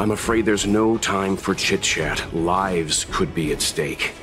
I'm afraid there's no time for chit-chat. Lives could be at stake.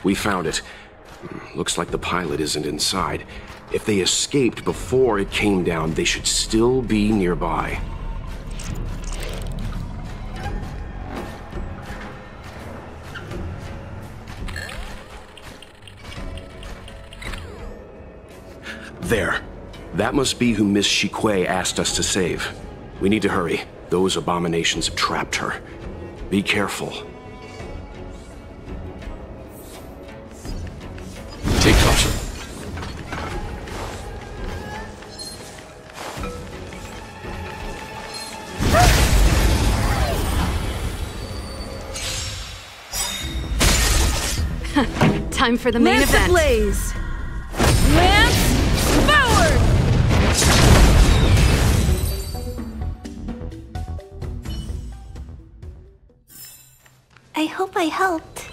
We found it. Looks like the pilot isn't inside. If they escaped before it came down, they should still be nearby. There. That must be who Miss Shikui asked us to save. We need to hurry. Those abominations have trapped her. Be careful. Take caution. Time for the main event. Lance ablaze! Lance forward! I hope I helped.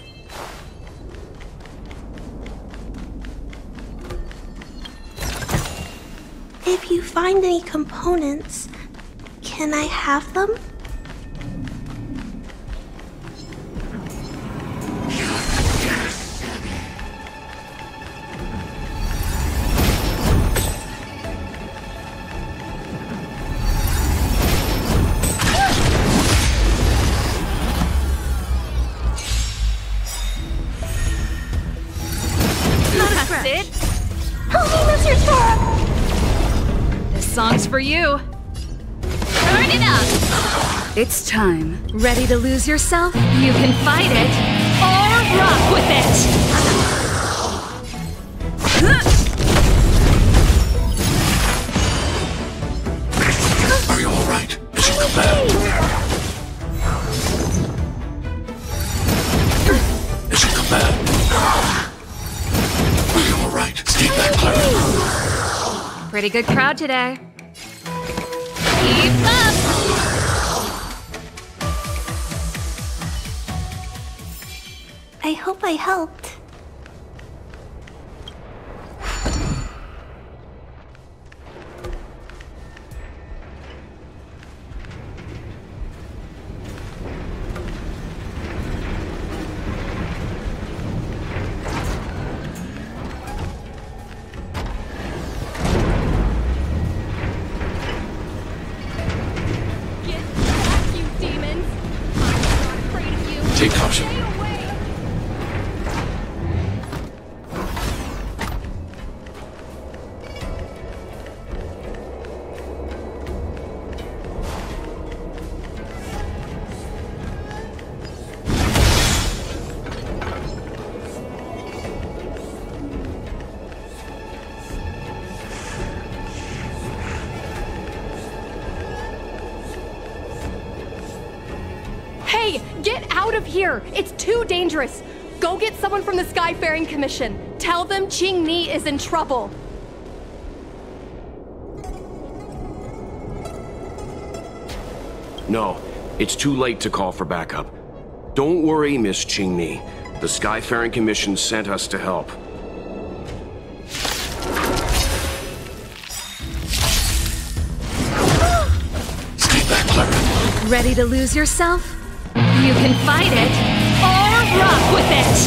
If you find any components, can I have them? That's it. Help me, Mr. Storm! This song's for you. Turn it up. It's time. Ready to lose yourself? You can fight it or rock with it. Are you all right? Did you come back? Did you come back? Are you all right? Stay back, Clara. Pretty good crowd today. Keep up. I hope I helped. Take caution. Hey, get out of here! It's too dangerous! Go get someone from the Skyfaring Commission. Tell them Qing Ni is in trouble. No, it's too late to call for backup. Don't worry, Miss Qingmi. The Skyfaring Commission sent us to help. Stay back, Clara. Ready to lose yourself? You can fight it, or rock with it!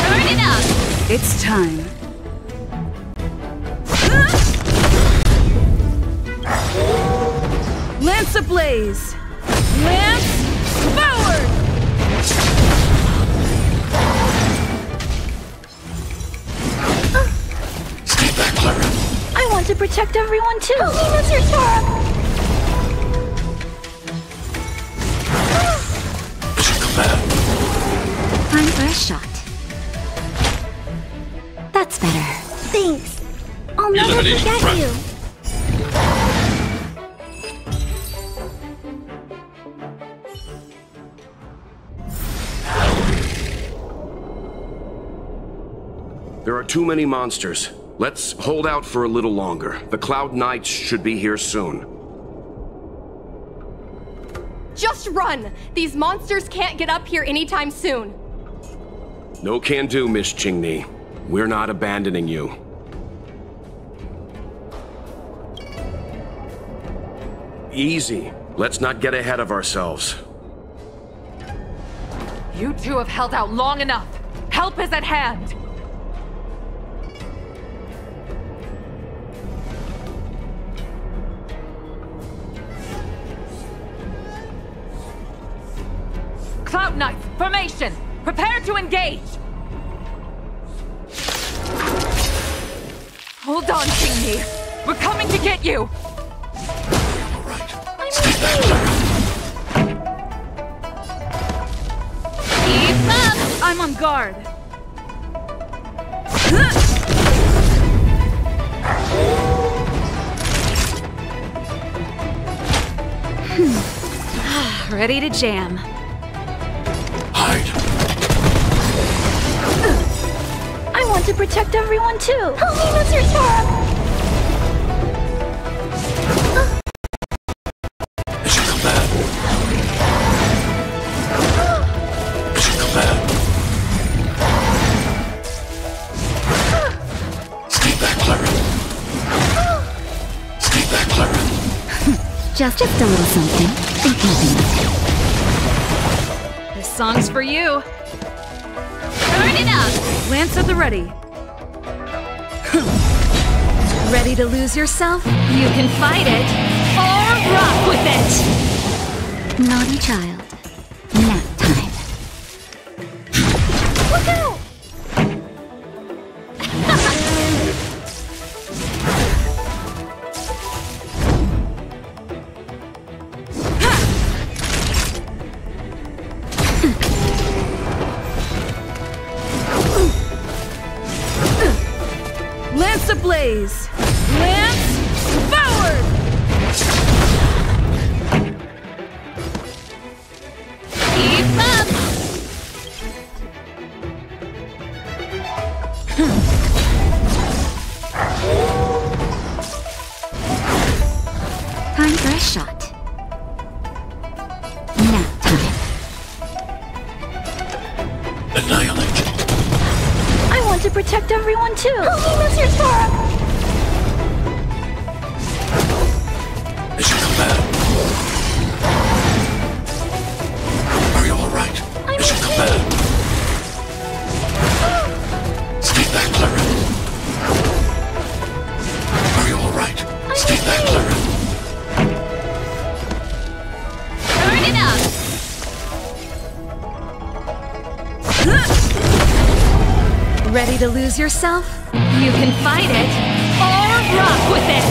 Turn it up! It's time. Lance ablaze! Lance forward! Stay back, Clara. I want to protect everyone too. Mr. Sora. Mission command. Time for a shot. That's better. Thanks. I'll never Elimination forget front. you. There are too many monsters. Let's hold out for a little longer. The Cloud Knights should be here soon. Just run! These monsters can't get up here anytime soon. No can do, Miss Qingmi. We're not abandoning you. Easy. Let's not get ahead of ourselves. You two have held out long enough. Help is at hand. Cloud Knights, formation! Prepare to engage! Hold on, Qingmi. We're coming to get you! All right. Stay back, Clara. Keep up! I'm on guard. Ready to jam. Hide. I want to protect everyone too. Help me, Mr. Sora. Mission command. Mission command. Stay back, Clara. Stay back, Clara. Just a little something. Think nothing. This song's for you. Turn it up! Lance at the ready. Ready to lose yourself? You can fight it, or rock with it! Naughty child. Nap time. Look out! Lance ablaze! Lance forward! Keep up! Time for a shot. Nap time. Annihilate. I want to protect everyone too. Help me, Mr. Sora. Mission command. Are you all right? Mission command. Stay back, Clara. Are you all right? Stay back, Clara. Turn it up! Ready to lose yourself? You can fight it, or rock with it!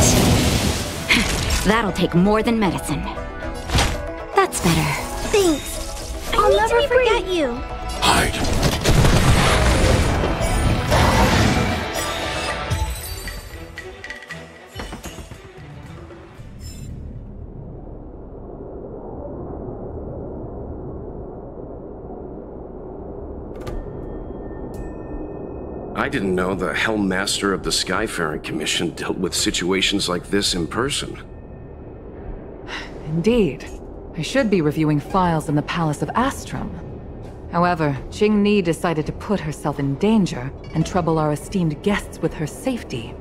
That'll take more than medicine. That's better. Thanks. I'll never forget you. Hide. I didn't know the Helm Master of the Skyfaring Commission dealt with situations like this in person. Indeed. I should be reviewing files in the Palace of Astrum. However, Qingni decided to put herself in danger and trouble our esteemed guests with her safety.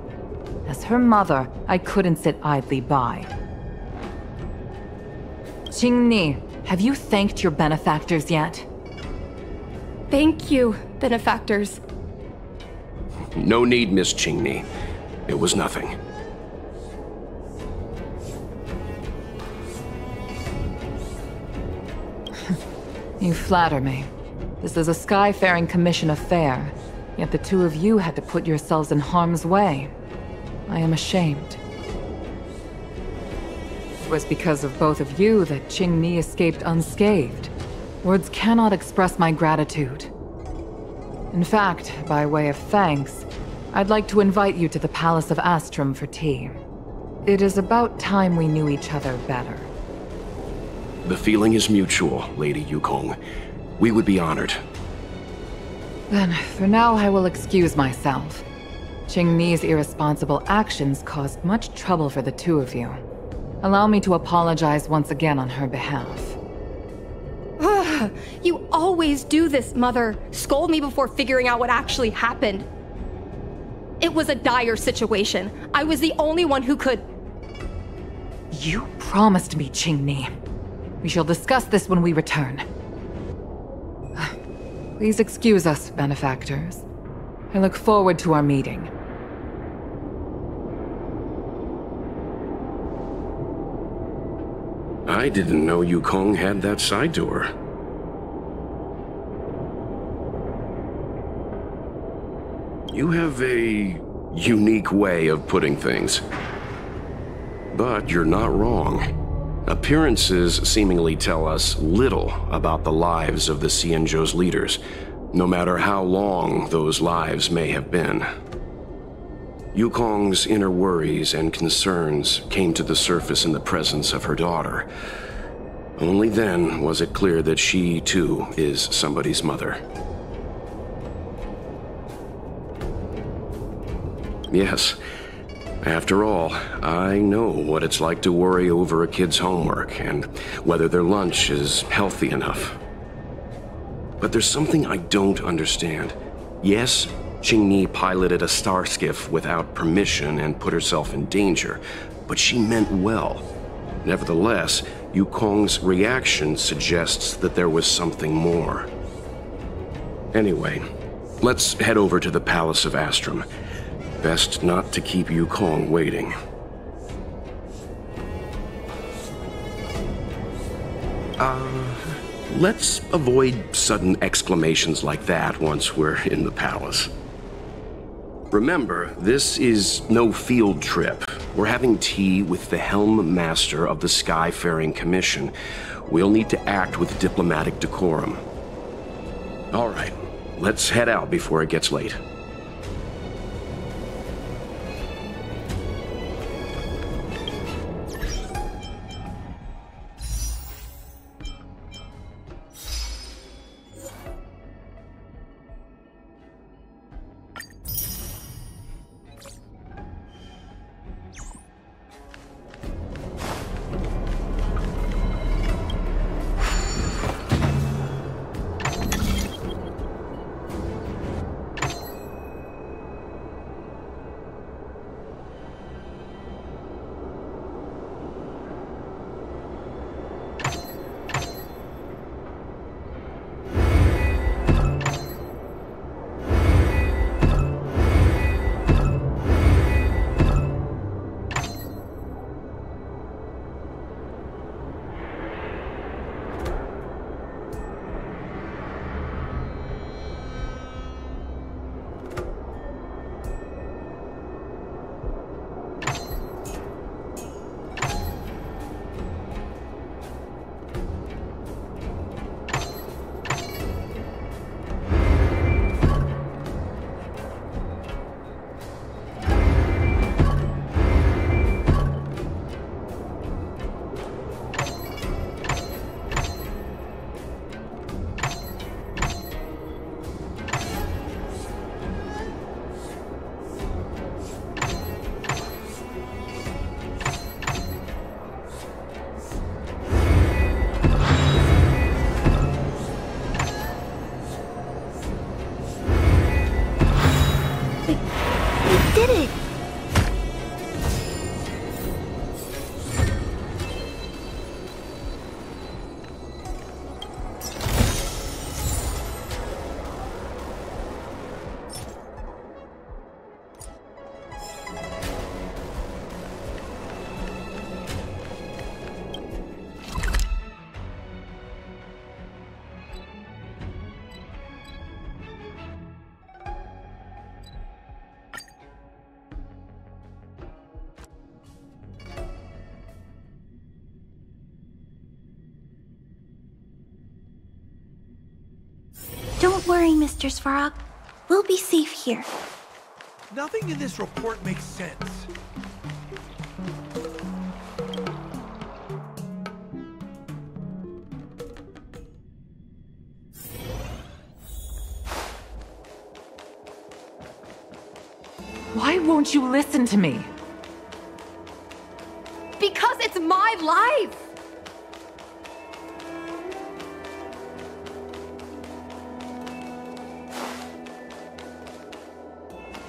As her mother, I couldn't sit idly by. Qingni, have you thanked your benefactors yet? Thank you, benefactors. No need, Miss Qingni. It was nothing. You flatter me. This is a Skyfaring Commission affair, yet the two of you had to put yourselves in harm's way. I am ashamed. It was because of both of you that Qingni escaped unscathed. Words cannot express my gratitude. In fact, by way of thanks, I'd like to invite you to the Palace of Astrum for tea. It is about time we knew each other better. The feeling is mutual, Lady Yukong. We would be honored. Then, for now, I will excuse myself. Qingni's irresponsible actions caused much trouble for the two of you. Allow me to apologize once again on her behalf. You always do this, Mother. Scold me before figuring out what actually happened. It was a dire situation. I was the only one who could... You promised me, Qingni. We shall discuss this when we return. Please excuse us, benefactors. I look forward to our meeting. I didn't know Yukong had that side to her. You have a unique way of putting things. But you're not wrong. Appearances seemingly tell us little about the lives of the Xianzhou's leaders, no matter how long those lives may have been. Yukong's inner worries and concerns came to the surface in the presence of her daughter. Only then was it clear that she, too, is somebody's mother. Yes. After all, I know what it's like to worry over a kid's homework and whether their lunch is healthy enough. But there's something I don't understand. Yes, Qingni piloted a star skiff without permission and put herself in danger, but she meant well. Nevertheless, Yukong's reaction suggests that there was something more. Anyway, let's head over to the Palace of Astrum. Best not to keep Yukong waiting. Let's avoid sudden exclamations like that once we're in the palace. Remember, this is no field trip. We're having tea with the Helm Master of the Skyfaring Commission. We'll need to act with diplomatic decorum. All right, let's head out before it gets late. did it! Don't worry, Mr. Svarog. We'll be safe here. Nothing in this report makes sense. Why won't you listen to me? Because it's my life!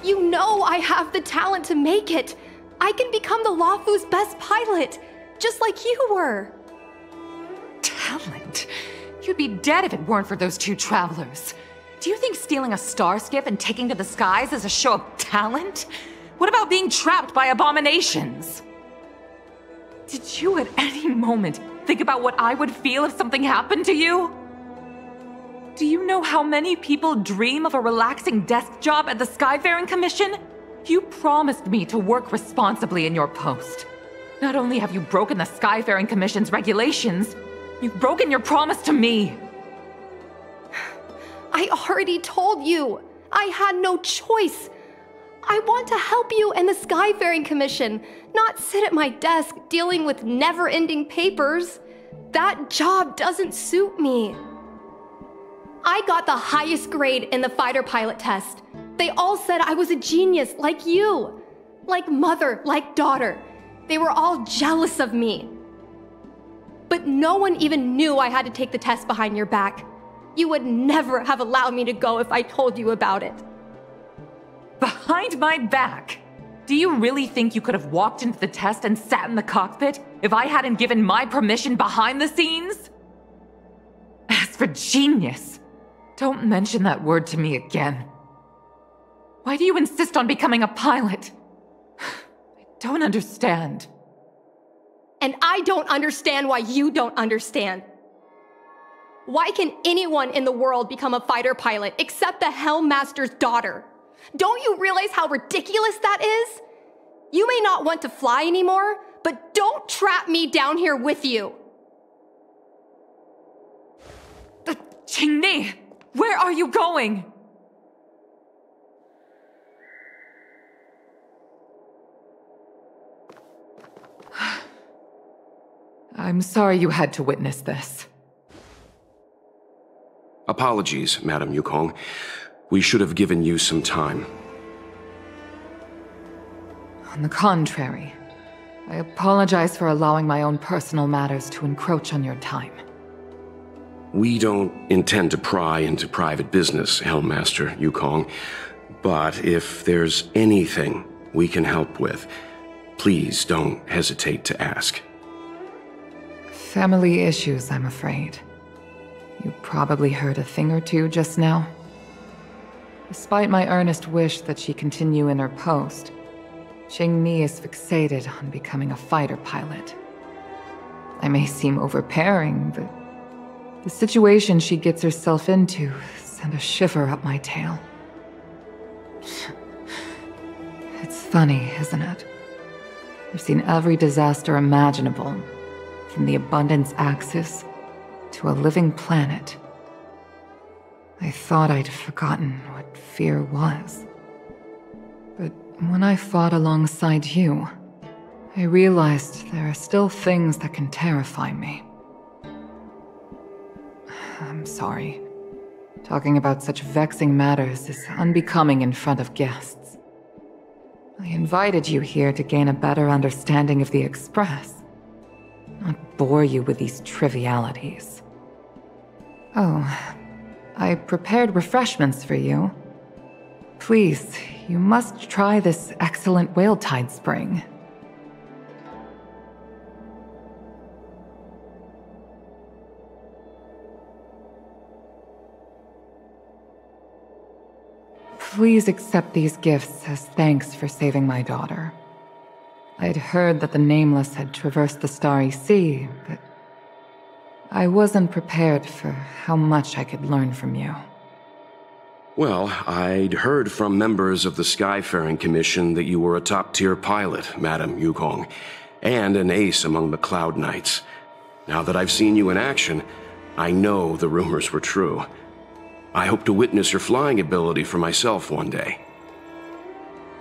You know I have the talent to make it. I can become the Luofu's best pilot, just like you were. Talent? You'd be dead if it weren't for those two travelers. Do you think stealing a star skiff and taking to the skies is a show of talent? What about being trapped by abominations? Did you at any moment think about what I would feel if something happened to you? Do you know how many people dream of a relaxing desk job at the Skyfaring Commission? You promised me to work responsibly in your post. Not only have you broken the Skyfaring Commission's regulations, you've broken your promise to me. I already told you. I had no choice. I want to help you and the Skyfaring Commission, not sit at my desk dealing with never-ending papers. That job doesn't suit me. I got the highest grade in the fighter pilot test. They all said I was a genius, like you. Like mother, like daughter. They were all jealous of me. But no one even knew I had to take the test behind your back. You would never have allowed me to go if I told you about it. Behind my back? Do you really think you could have walked into the test and sat in the cockpit if I hadn't given my permission behind the scenes? As for genius, don't mention that word to me again. Why do you insist on becoming a pilot? I don't understand. And I don't understand why you don't understand. Why can anyone in the world become a fighter pilot except the Helmmaster's daughter? Don't you realize how ridiculous that is? You may not want to fly anymore, but don't trap me down here with you. Qingni, where are you going? I'm sorry you had to witness this. Apologies, Madam Yukong. We should have given you some time. On the contrary, I apologize for allowing my own personal matters to encroach on your time. We don't intend to pry into private business, Helmmaster Yukong. But if there's anything we can help with, please don't hesitate to ask. Family issues, I'm afraid. You probably heard a thing or two just now. Despite my earnest wish that she continue in her post, Qingni is fixated on becoming a fighter pilot. I may seem overbearing, but the situation she gets herself into sent a shiver up my tail. It's funny, isn't it? I've seen every disaster imaginable, from the abundance axis to a living planet. I thought I'd forgotten what fear was. But when I fought alongside you, I realized there are still things that can terrify me. I'm sorry. Talking about such vexing matters is unbecoming in front of guests. I invited you here to gain a better understanding of the Express, not bore you with these trivialities. Oh, I prepared refreshments for you. Please, you must try this excellent whale tide spring. Please accept these gifts as thanks for saving my daughter. I'd heard that the Nameless had traversed the Starry Sea, but I wasn't prepared for how much I could learn from you. Well, I'd heard from members of the Skyfaring Commission that you were a top-tier pilot, Madam Yukong, and an ace among the Cloud Knights. Now that I've seen you in action, I know the rumors were true. I hope to witness your flying ability for myself one day.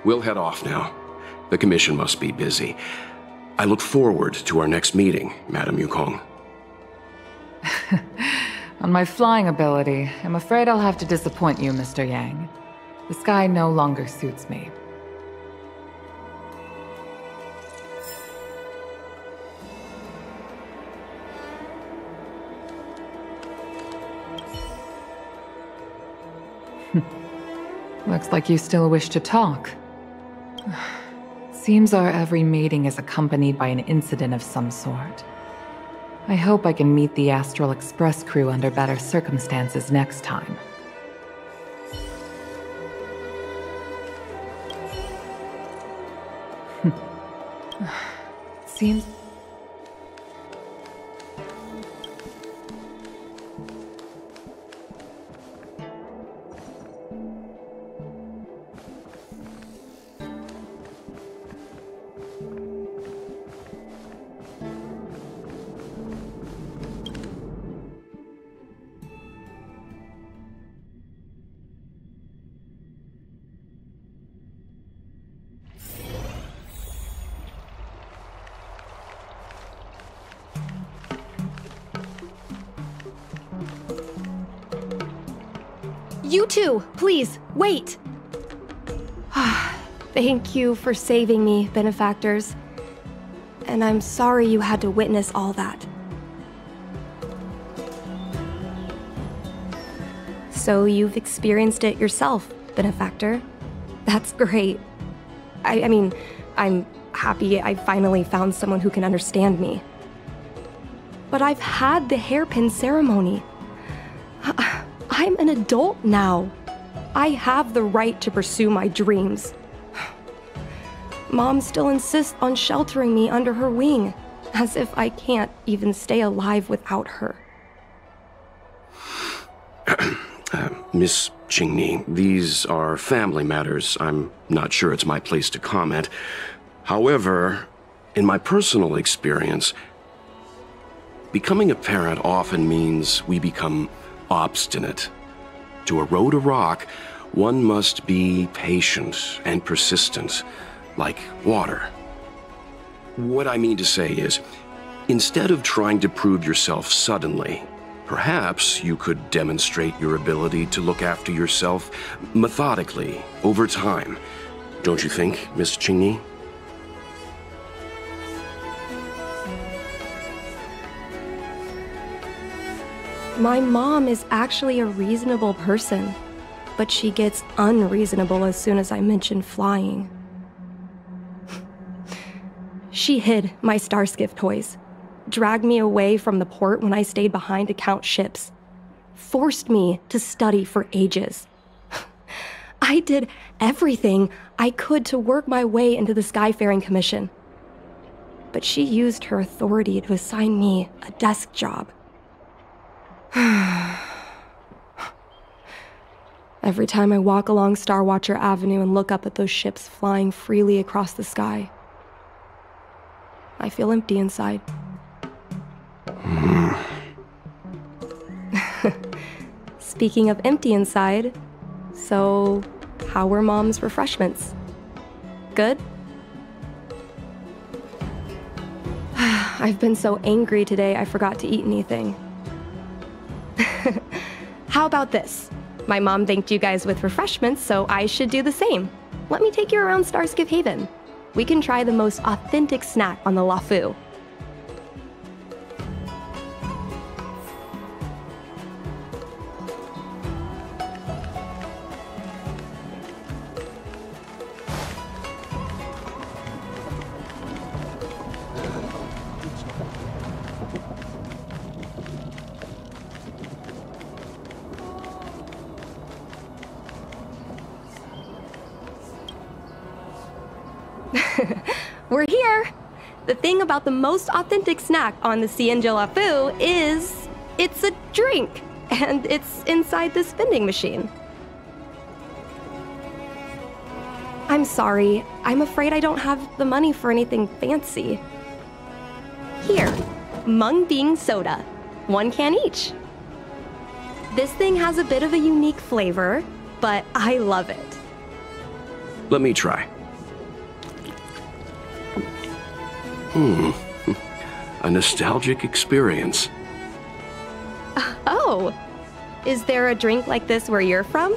We'll head off now. The Commission must be busy. I look forward to our next meeting, Madam Yukong. On my flying ability, I'm afraid I'll have to disappoint you, Mr. Yang. The sky no longer suits me. Looks like you still wish to talk. Seems our every meeting is accompanied by an incident of some sort. I hope I can meet the Astral Express crew under better circumstances next time. Seems... You two, please, wait! Thank you for saving me, benefactors. And I'm sorry you had to witness all that. So you've experienced it yourself, benefactor. That's great. I mean, I'm happy I finally found someone who can understand me. But I've had the hairpin ceremony. I'm an adult now. I have the right to pursue my dreams. Mom still insists on sheltering me under her wing, as if I can't even stay alive without her. Miss Qingni, these are family matters. I'm not sure it's my place to comment. However, in my personal experience, becoming a parent often means we become obstinate. To erode a rock, one must be patient and persistent, like water. What I mean to say is, instead of trying to prove yourself suddenly, perhaps you could demonstrate your ability to look after yourself methodically, over time. Don't you think, Miss Qingni? My mom is actually a reasonable person, but she gets unreasonable as soon as I mention flying. She hid my Starskiff toys, dragged me away from the port when I stayed behind to count ships, forced me to study for ages. I did everything I could to work my way into the Skyfaring Commission. But she used her authority to assign me a desk job. Every time I walk along Starwatcher Avenue and look up at those ships flying freely across the sky, I feel empty inside. Speaking of empty inside, so how were Mom's refreshments? Good? I've been so angry today I forgot to eat anything. How about this? My mom thanked you guys with refreshments, so I should do the same. Let me take you around Starskiff Haven. We can try the most authentic snack on the LaFu. We're here! The thing about the most authentic snack on the Menyentuh is it's a drink, and it's inside this vending machine. I'm sorry, I'm afraid I don't have the money for anything fancy. Here, mung bean soda. 1 can each. This thing has a bit of a unique flavor, but I love it. Let me try. A nostalgic experience. Oh, is there a drink like this where you're from?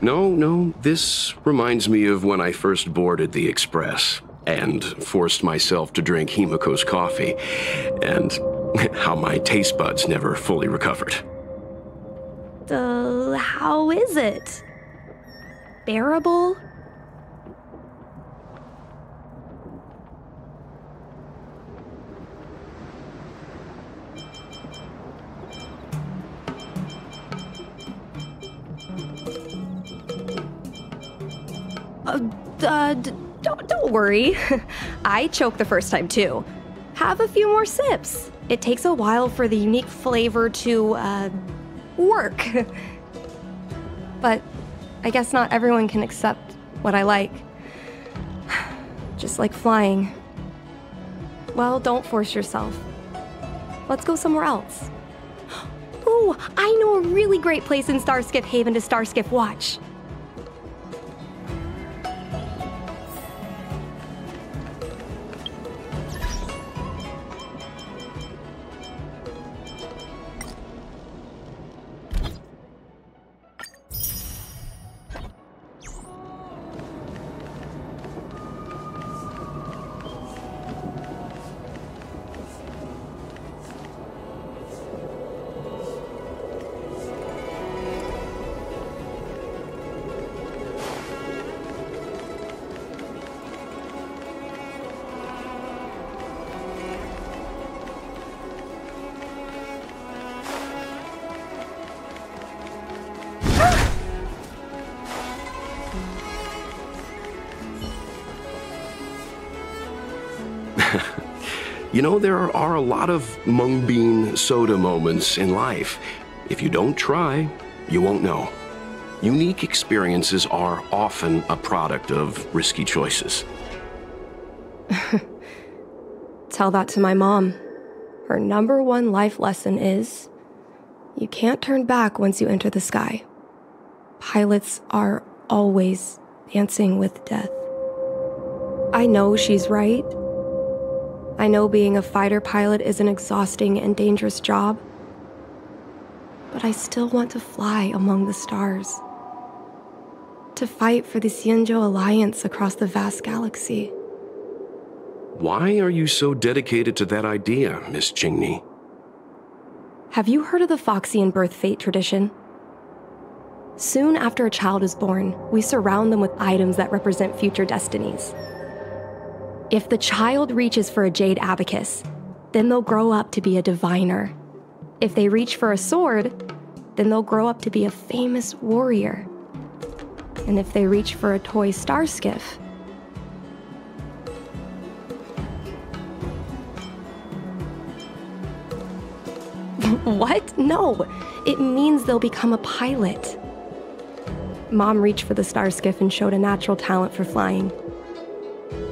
No, this reminds me of when I first boarded the Express and forced myself to drink Himiko's coffee, and how my taste buds never fully recovered. How is it? Bearable? Don't worry. I choked the first time too. Have a few more sips. It takes a while for the unique flavor to, work. But I guess not everyone can accept what I like. Just like flying. Well, don't force yourself. Let's go somewhere else. Ooh, I know a really great place in Starskiff Haven to Starskiff watch. You know, there are a lot of mung bean soda moments in life. If you don't try, you won't know. Unique experiences are often a product of risky choices. Tell that to my mom. Her #1 life lesson is, you can't turn back once you enter the sky. Pilots are always dancing with death. I know she's right. I know being a fighter pilot is an exhausting and dangerous job, but I still want to fly among the stars. To fight for the Menyentuh Alliance across the vast galaxy. Why are you so dedicated to that idea, Miss Jingni? Have you heard of the Foxian birth fate tradition? Soon after a child is born, we surround them with items that represent future destinies. If the child reaches for a jade abacus, then they'll grow up to be a diviner. If they reach for a sword, then they'll grow up to be a famous warrior. And if they reach for a toy starskiff, what? No, it means they'll become a pilot. Mom reached for the starskiff and showed a natural talent for flying.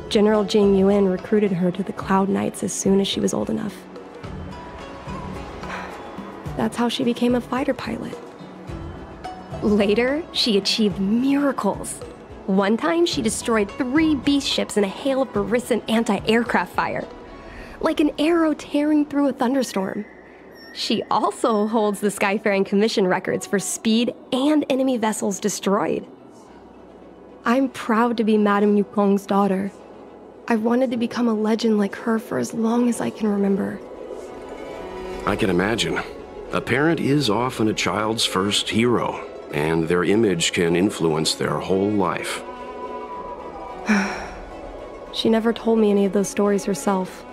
General Jing Yuan recruited her to the Cloud Knights as soon as she was old enough. That's how she became a fighter pilot. Later, she achieved miracles. One time, she destroyed 3 beast ships in a hail of Barisan anti-aircraft fire. Like an arrow tearing through a thunderstorm. She also holds the Skyfaring Commission records for speed and enemy vessels destroyed. I'm proud to be Madame Yukong's daughter. I've wanted to become a legend like her for as long as I can remember. I can imagine. A parent is often a child's first hero, and their image can influence their whole life. She never told me any of those stories herself.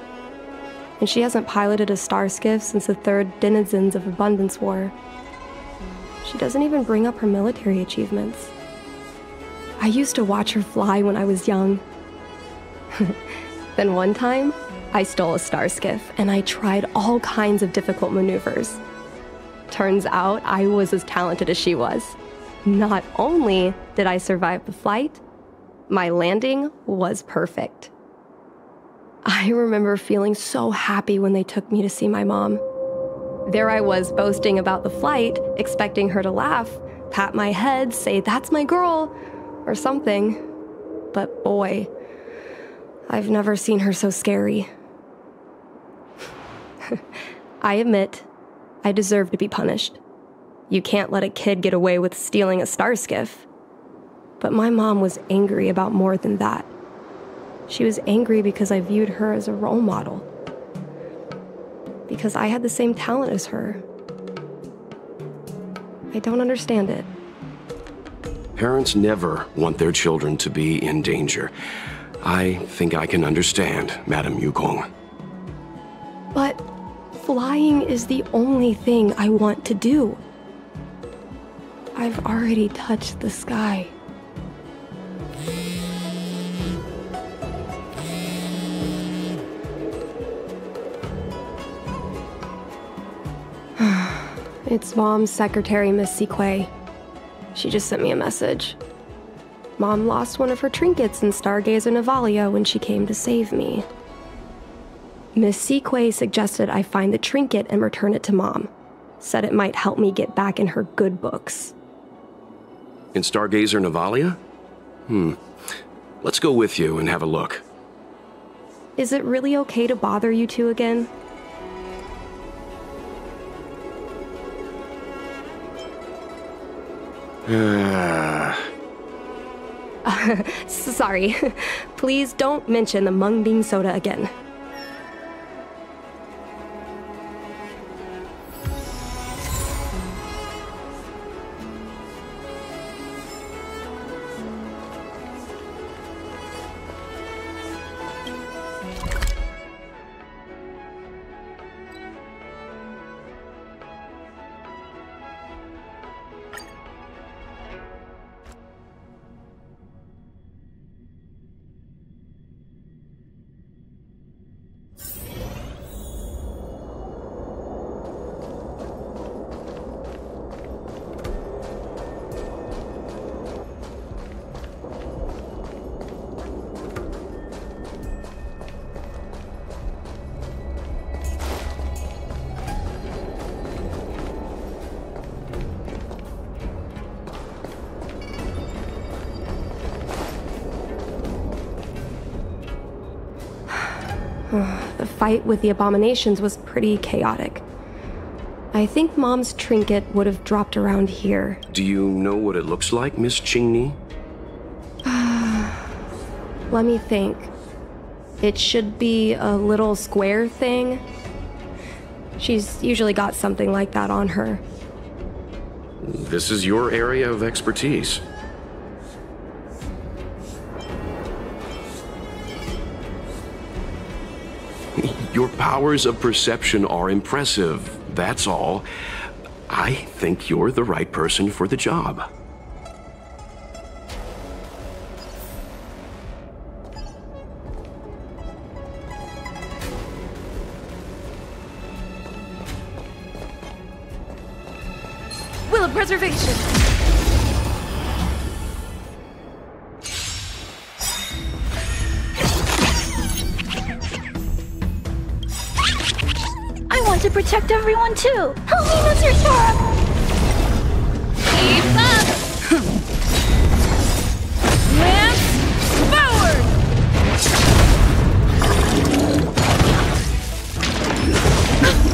And she hasn't piloted a starskiff since the 3rd Denizens of Abundance War. She doesn't even bring up her military achievements. I used to watch her fly when I was young. Then one time, I stole a star skiff and I tried all kinds of difficult maneuvers. Turns out I was as talented as she was. Not only did I survive the flight, my landing was perfect. I remember feeling so happy when they took me to see my mom. There I was boasting about the flight, expecting her to laugh, pat my head, say, "That's my girl," or something. But boy, I've never seen her so scary. I admit, I deserve to be punished. You can't let a kid get away with stealing a star skiff. But my mom was angry about more than that. She was angry because I viewed her as a role model. Because I had the same talent as her. I don't understand it. Parents never want their children to be in danger. I think I can understand, Madam Yukong. But flying is the only thing I want to do. I've already touched the sky. It's Mom's secretary, Miss Sequay. She just sent me a message. Mom lost one of her trinkets in Stargazer Navalia when she came to save me. Miss Sequay suggested I find the trinket and return it to Mom. Said it might help me get back in her good books. In Stargazer Navalia? Let's go with you and have a look. Is it really okay to bother you two again? Sorry. Please don't mention the mung bean soda again. The fight with the abominations was pretty chaotic. I think Mom's trinket would have dropped around here. Do you know what it looks like, Miss Qingni? Let me think. It should be a little square thing. She's usually got something like that on her. This is your area of expertise. Your powers of perception are impressive, that's all. I think you're the right person for the job. Will of preservation! To protect everyone too. Help me, Mr. Sora. Keep up! Lance forward!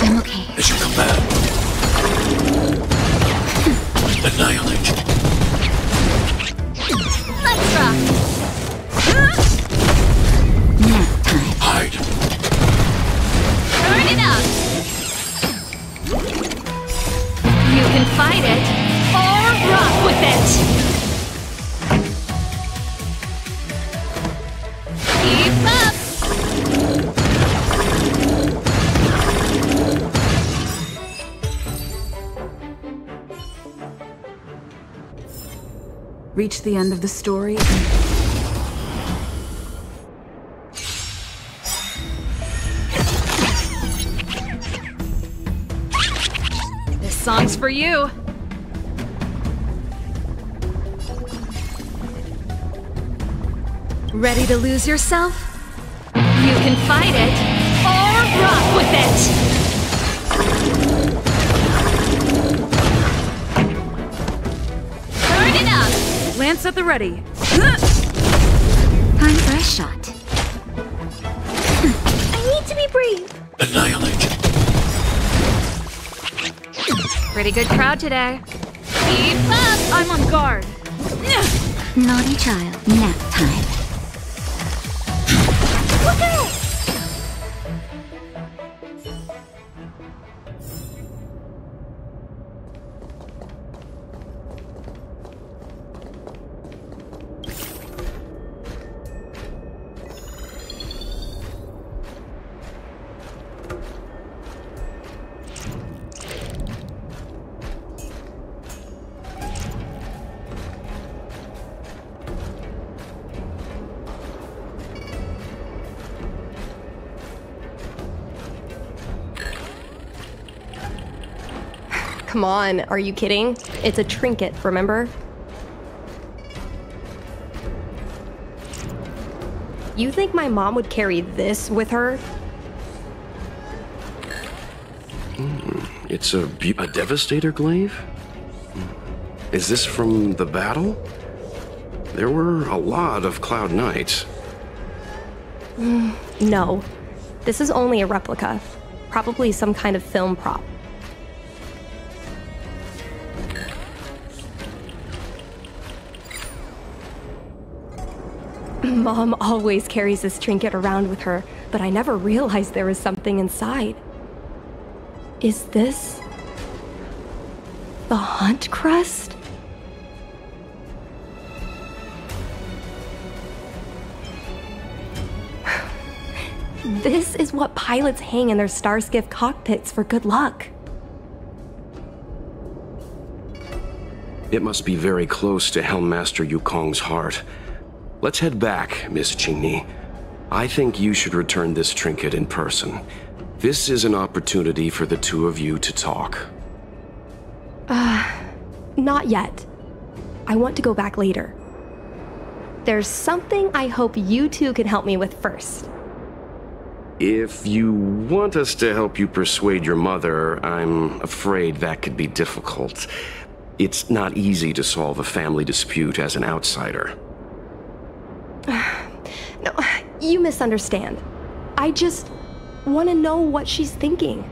I'm okay. As you come back. Annihilate. Let's rock! Nap time. Hide. Turn it up! You reached the end of the story. This song's for you. Ready to lose yourself? You can fight it, or rock with it! Turn it up! Lance at the ready. Time for a shot. I need to be brave. Annihilate. Pretty good crowd today. Keep up! I'm on guard. Naughty child. Nap time. Look out! Come on, are you kidding? It's a trinket, remember? You think my mom would carry this with her? It's a Devastator glaive? Is this from the battle? There were a lot of Cloud Knights. No. This is only a replica. Probably some kind of film prop. Mom always carries this trinket around with her, but I never realized there was something inside. Is this the Hunt Crest? This is what pilots hang in their Starskiff cockpits for good luck. It must be very close to Helmmaster Yukong's heart. Let's head back, Miss Qingni. I think you should return this trinket in person. This is an opportunity for the two of you to talk. Not yet. I want to go back later. There's something I hope you two can help me with first. If you want us to help you persuade your mother, I'm afraid that could be difficult. It's not easy to solve a family dispute as an outsider. No, you misunderstand. I just want to know what she's thinking.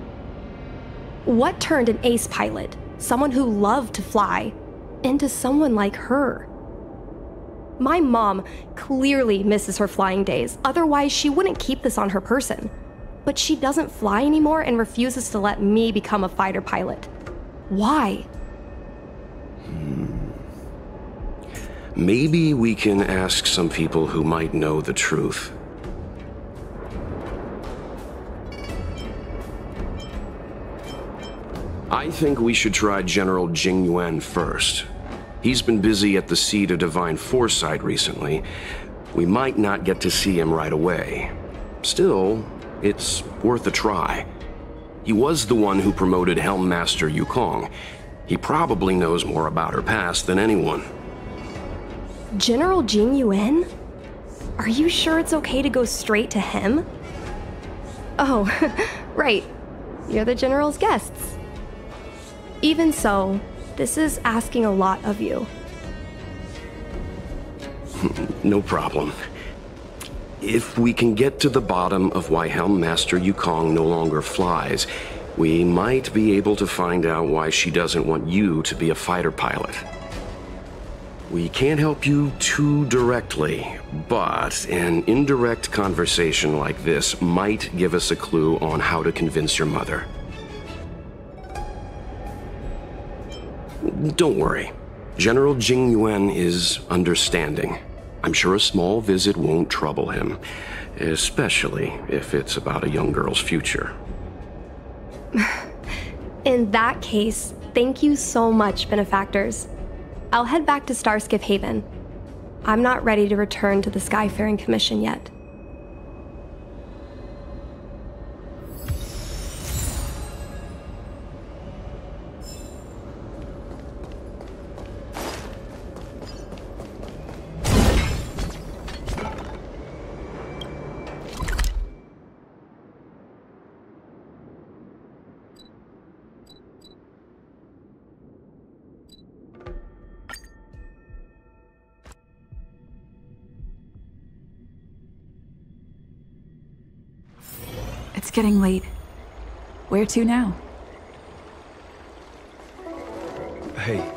What turned an ace pilot, someone who loved to fly, into someone like her? My mom clearly misses her flying days, otherwise she wouldn't keep this on her person. But she doesn't fly anymore and refuses to let me become a fighter pilot. Why? Maybe we can ask some people who might know the truth. I think we should try General Jing Yuan first. He's been busy at the Seat of Divine Foresight recently. We might not get to see him right away. Still, it's worth a try. He was the one who promoted Helmmaster Yukong. He probably knows more about her past than anyone. General Jing Yuan? Are you sure it's okay to go straight to him? Oh, right. You're the General's guests. Even so, this is asking a lot of you. No problem. If we can get to the bottom of why Helmmaster Yukong no longer flies, we might be able to find out why she doesn't want you to be a fighter pilot. We can't help you too directly, but an indirect conversation like this might give us a clue on how to convince your mother. Don't worry. General Jing Yuan is understanding. I'm sure a small visit won't trouble him, especially if it's about a young girl's future. In that case, thank you so much, benefactors. I'll head back to Starskiff Haven. I'm not ready to return to the Skyfaring Commission yet. It's getting late. Where to now? Hey,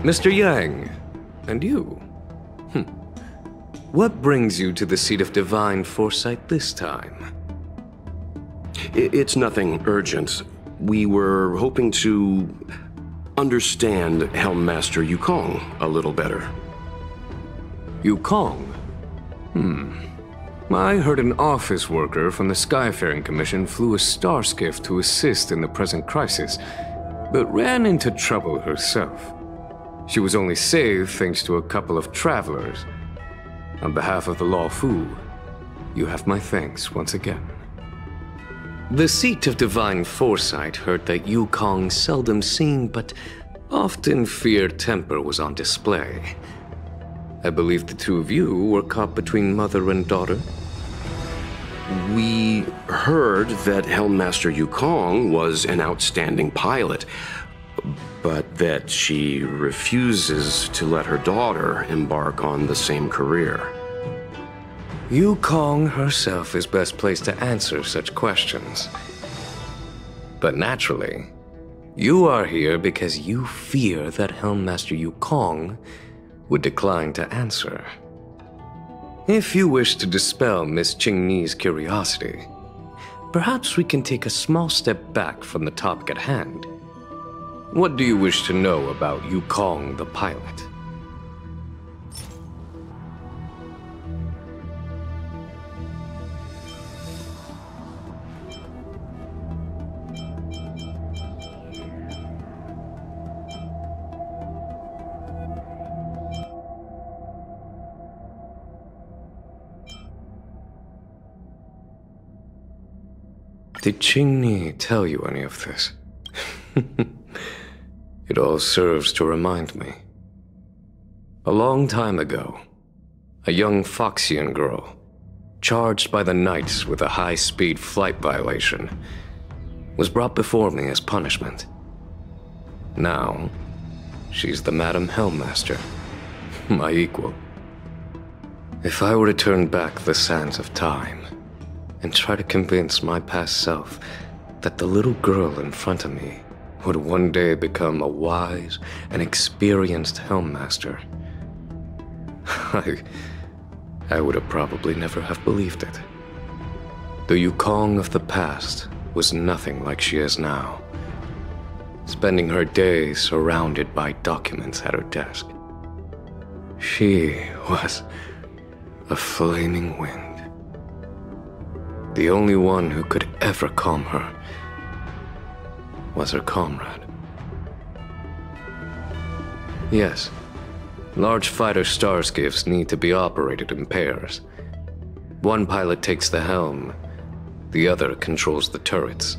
Mr. Yang, and you? What brings you to the seat of divine foresight this time? It's nothing urgent. We were hoping to understand Helmmaster Yukong a little better. Yukong? I heard an office worker from the Skyfaring Commission flew a starskiff to assist in the present crisis, but ran into trouble herself. She was only saved thanks to a couple of travelers. On behalf of the Law Fu, you have my thanks once again. The seat of divine foresight heard that Yukong seldom seen but often feared temper was on display. I believe the two of you were caught between mother and daughter. We heard that Helmmaster Yukong was an outstanding pilot, but that she refuses to let her daughter embark on the same career. Yukong herself is best placed to answer such questions. But naturally, you are here because you fear that Helmmaster Yukong would decline to answer. If you wish to dispel Miss Qingni's curiosity, perhaps we can take a small step back from the topic at hand. What do you wish to know about Yukong the pilot? Did Qingni tell you any of this? It all serves to remind me. A long time ago, a young Foxian girl, charged by the Knights with a high-speed flight violation, was brought before me as punishment. Now, she's the Madam Helmmaster, my equal. If I were to turn back the sands of time and try to convince my past self that the little girl in front of me would one day become a wise and experienced Helmmaster, I would have probably never have believed it. The Yukong of the past was nothing like she is now, spending her days surrounded by documents at her desk. She was a flaming wind. The only one who could ever calm her was her comrade. Yes, large fighter starskiffs need to be operated in pairs. One pilot takes the helm, the other controls the turrets.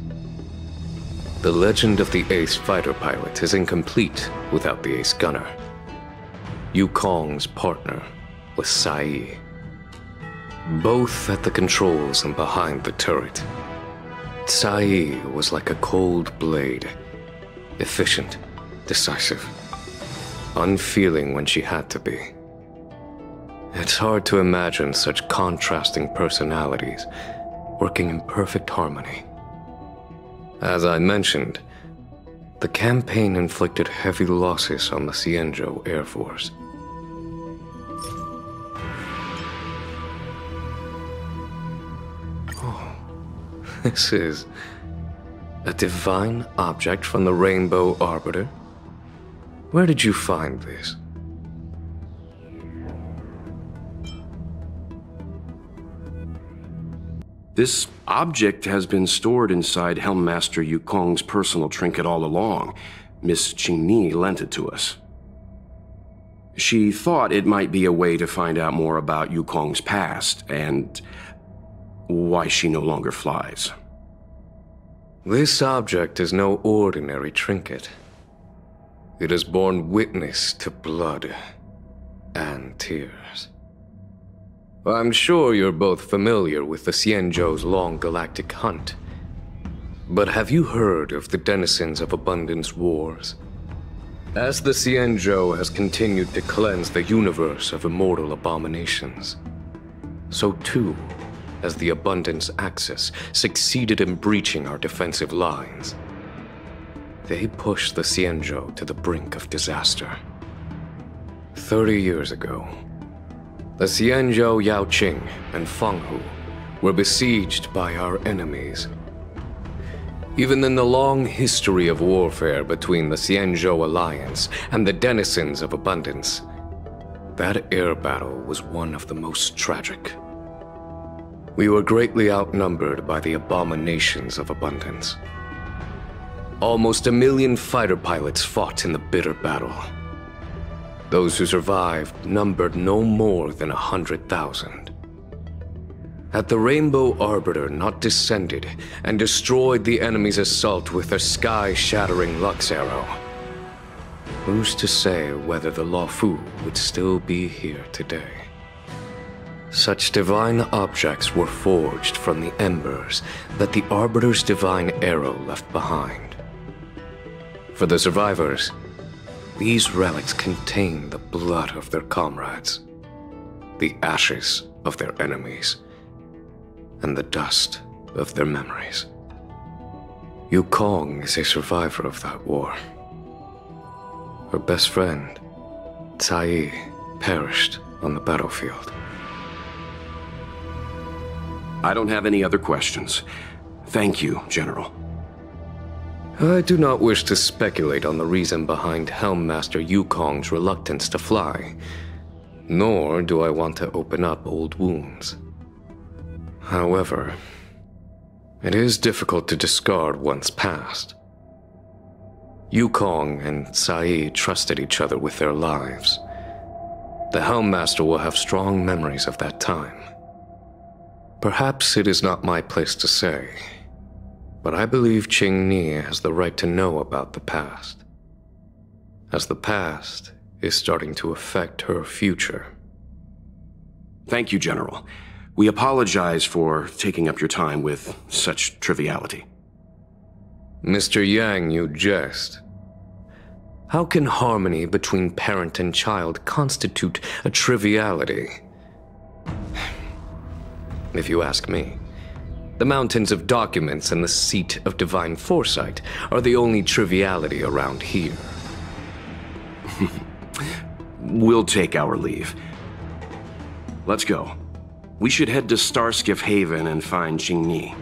The legend of the ace fighter pilot is incomplete without the ace gunner. Yukong's partner was Sai. Both at the controls and behind the turret. Sai was like a cold blade, efficient, decisive, unfeeling when she had to be. It's hard to imagine such contrasting personalities working in perfect harmony. As I mentioned, the campaign inflicted heavy losses on the Xianzhou Air Force. Oh, this is a divine object from the Rainbow Arbiter? Where did you find this? This object has been stored inside Helmmaster Yukong's personal trinket all along. Miss Qingni lent it to us. She thought it might be a way to find out more about Yukong's past and why she no longer flies. This object is no ordinary trinket. It has borne witness to blood and tears. I'm sure you're both familiar with the Xianzhou's long galactic hunt. But have you heard of the Denizens of Abundance Wars? As the Xianzhou has continued to cleanse the universe of immortal abominations, so too has the Abundance Axis succeeded in breaching our defensive lines. They pushed the Xianzhou to the brink of disaster. 30 years ago, the Xianzhou Yaoqing and Fenghu were besieged by our enemies. Even in the long history of warfare between the Xianzhou Alliance and the Denizens of Abundance, that air battle was one of the most tragic. We were greatly outnumbered by the abominations of Abundance. Almost 1 million fighter pilots fought in the bitter battle. Those who survived numbered no more than 100,000. Had the Rainbow Arbiter not descended and destroyed the enemy's assault with their sky-shattering Lux Arrow, who's to say whether the Luofu would still be here today? Such divine objects were forged from the embers that the Arbiter's divine arrow left behind. For the survivors, these relics contain the blood of their comrades, the ashes of their enemies, and the dust of their memories. Yukong is a survivor of that war. Her best friend, Telah, perished on the battlefield. I don't have any other questions. Thank you, General. I do not wish to speculate on the reason behind Helmmaster Yukong's reluctance to fly, nor do I want to open up old wounds. However, it is difficult to discard one's past. Yukong and Telah trusted each other with their lives. The Helmmaster will have strong memories of that time. Perhaps it is not my place to say, but I believe Qingni has the right to know about the past, as the past is starting to affect her future. Thank you, General. We apologize for taking up your time with such triviality. Mr. Yang, you jest. How can harmony between parent and child constitute a triviality? If you ask me, the mountains of documents and the seat of divine foresight are the only triviality around here. We'll take our leave. Let's go. We should head to Starskiff Haven and find Qingni.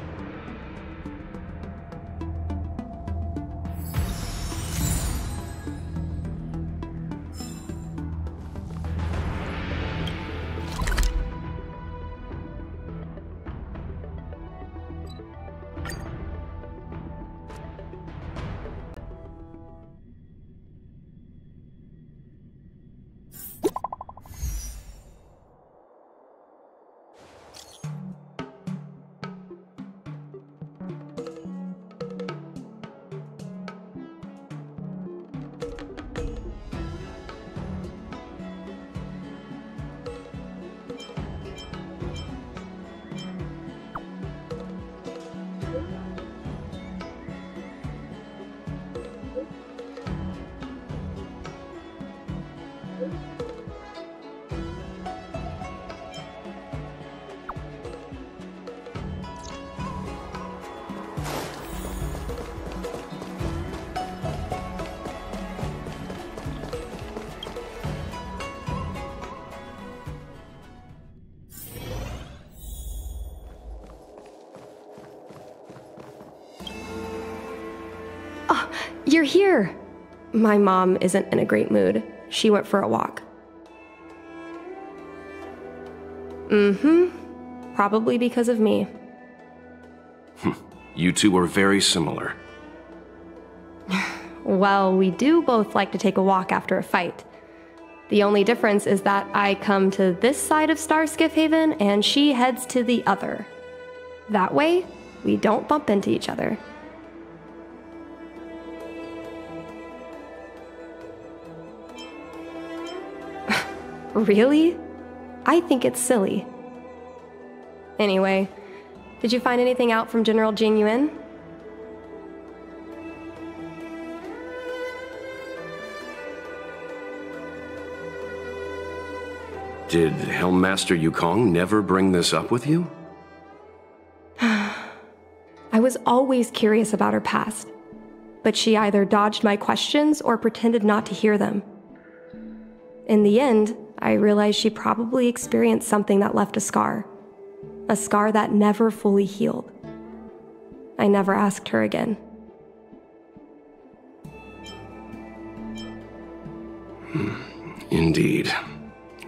Oh, you're here. My mom isn't in a great mood. She went for a walk. Probably because of me. You two are very similar. Well, we do both like to take a walk after a fight. The only difference is that I come to this side of Starskiff Haven and she heads to the other. That way, we don't bump into each other. Really? I think it's silly. Anyway, did you find anything out from General Jing Yuan? Did Helmmaster Yukong never bring this up with you? I was always curious about her past, but she either dodged my questions or pretended not to hear them. In the end, I realized she probably experienced something that left a scar that never fully healed. I never asked her again. Indeed.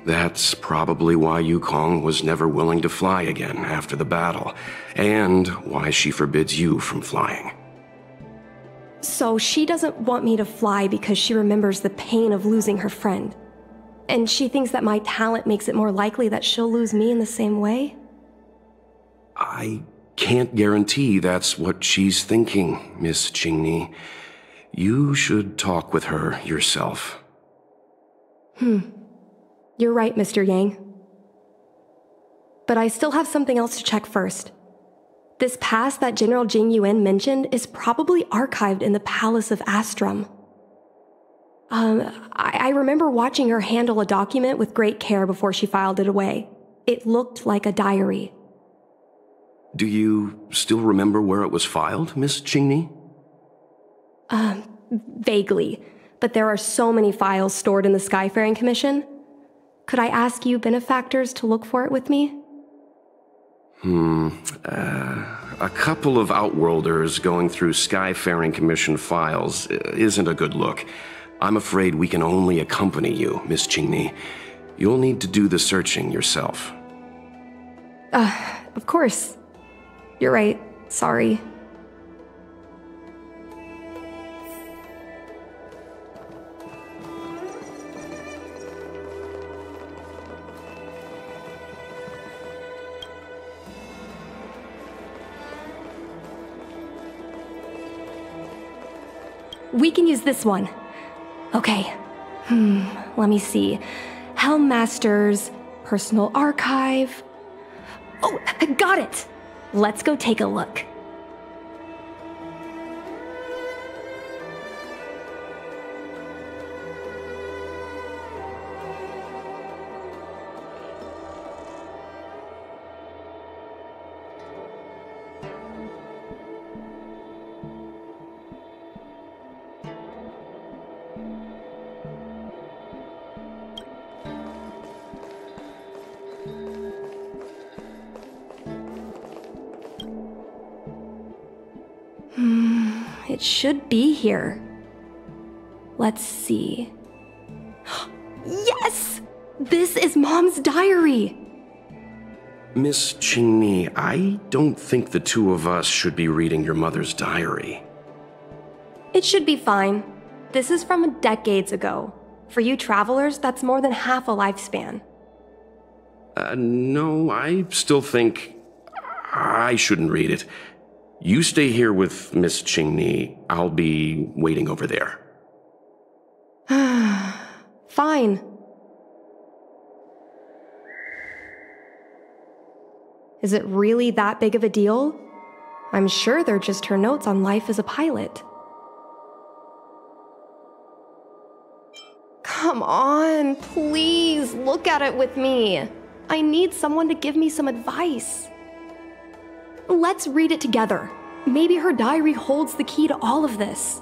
That's probably why Yukong was never willing to fly again after the battle, and why she forbids you from flying. So she doesn't want me to fly because she remembers the pain of losing her friend. And she thinks that my talent makes it more likely that she'll lose me in the same way? I can't guarantee that's what she's thinking, Miss Qingni. You should talk with her yourself. You're right, Mr. Yang. But I still have something else to check first. This past that General Jing Yuan mentioned is probably archived in the Palace of Astrum. I remember watching her handle a document with great care before she filed it away. It looked like a diary. Do you still remember where it was filed, Miss Qingni? Vaguely, but there are so many files stored in the Skyfaring Commission. Could I ask you benefactors to look for it with me? A couple of Outworlders going through Skyfaring Commission files isn't a good look. I'm afraid we can only accompany you, Miss Qingni. You'll need to do the searching yourself. Of course. You're right. Sorry. We can use this one. Okay. Let me see. Helmmaster's personal archive. Oh, I got it! Let's go take a look. It should be here. Let's see. Yes! This is Mom's diary! Miss Qingni, I don't think the two of us should be reading your mother's diary. It should be fine. This is from decades ago. For you travelers, that's more than half a lifespan. No, I still think I shouldn't read it. You stay here with Miss Qingni. I'll be waiting over there. Fine. Is it really that big of a deal? I'm sure they're just her notes on life as a pilot. Come on, please look at it with me. I need someone to give me some advice. Let's read it together. Maybe her diary holds the key to all of this.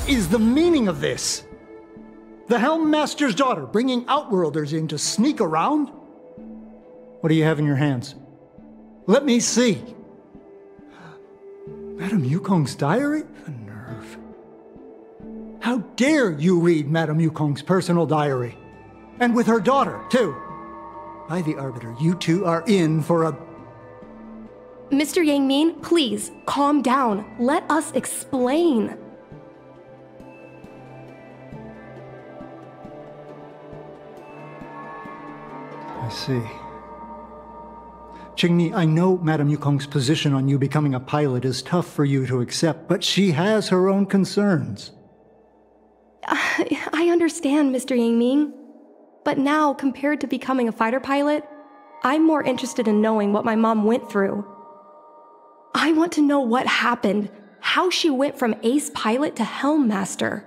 is the meaning of this? The Helm Master's daughter bringing Outworlders in to sneak around? What do you have in your hands? Let me see. Madame Yukong's diary? The nerve. How dare you read Madame Yukong's personal diary? And with her daughter, too. By the Arbiter, you two are in for a... Mr. Yangming, please, calm down. Let us explain. I see. Qingni, I know Madame Yukong's position on you becoming a pilot is tough for you to accept, but she has her own concerns. I understand, Mr. Yangming. But now, compared to becoming a fighter pilot, I'm more interested in knowing what my mom went through. I want to know what happened, how she went from ace pilot to Helm Master.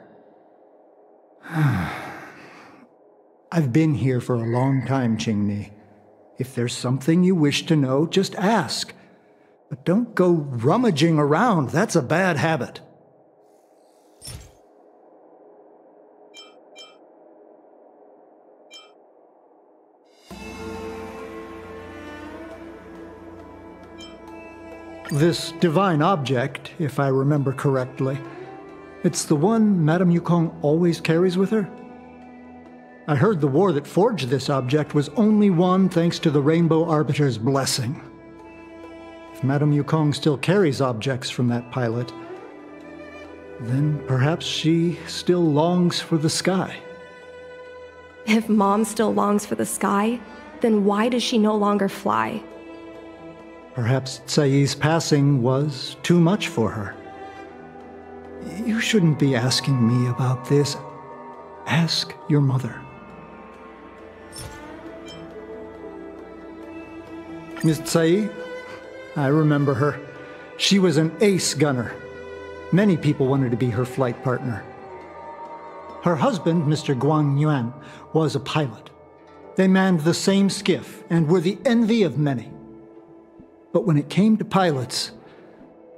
I've been here for a long time, Qingni. If there's something you wish to know, just ask. But don't go rummaging around. That's a bad habit. This divine object, if I remember correctly, it's the one Madame Yukong always carries with her? I heard the war that forged this object was only won thanks to the Rainbow Arbiter's blessing. If Madame Yukong still carries objects from that pilot, then perhaps she still longs for the sky. If Mom still longs for the sky, then why does she no longer fly? Perhaps Tsai's passing was too much for her. You shouldn't be asking me about this. Ask your mother. Miss Tsai, I remember her. She was an ace gunner. Many people wanted to be her flight partner. Her husband, Mr. Guang Yuan, was a pilot. They manned the same skiff and were the envy of many. But when it came to pilots,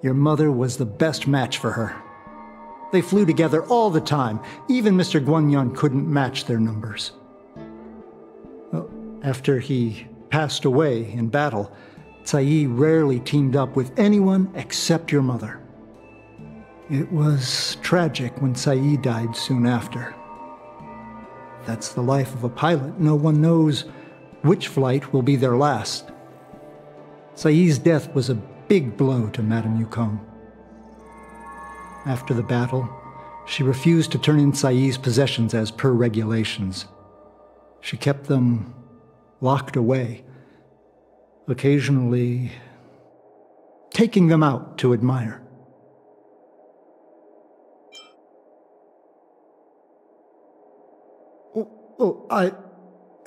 your mother was the best match for her. They flew together all the time. Even Mr. Guangyuan couldn't match their numbers. Well, after he passed away in battle, Tsai rarely teamed up with anyone except your mother. It was tragic when Tsai died soon after. That's the life of a pilot. No one knows which flight will be their last. Tsai's death was a big blow to Madame Yukong. After the battle, she refused to turn in Tsai's possessions as per regulations. She kept them locked away, occasionally taking them out to admire.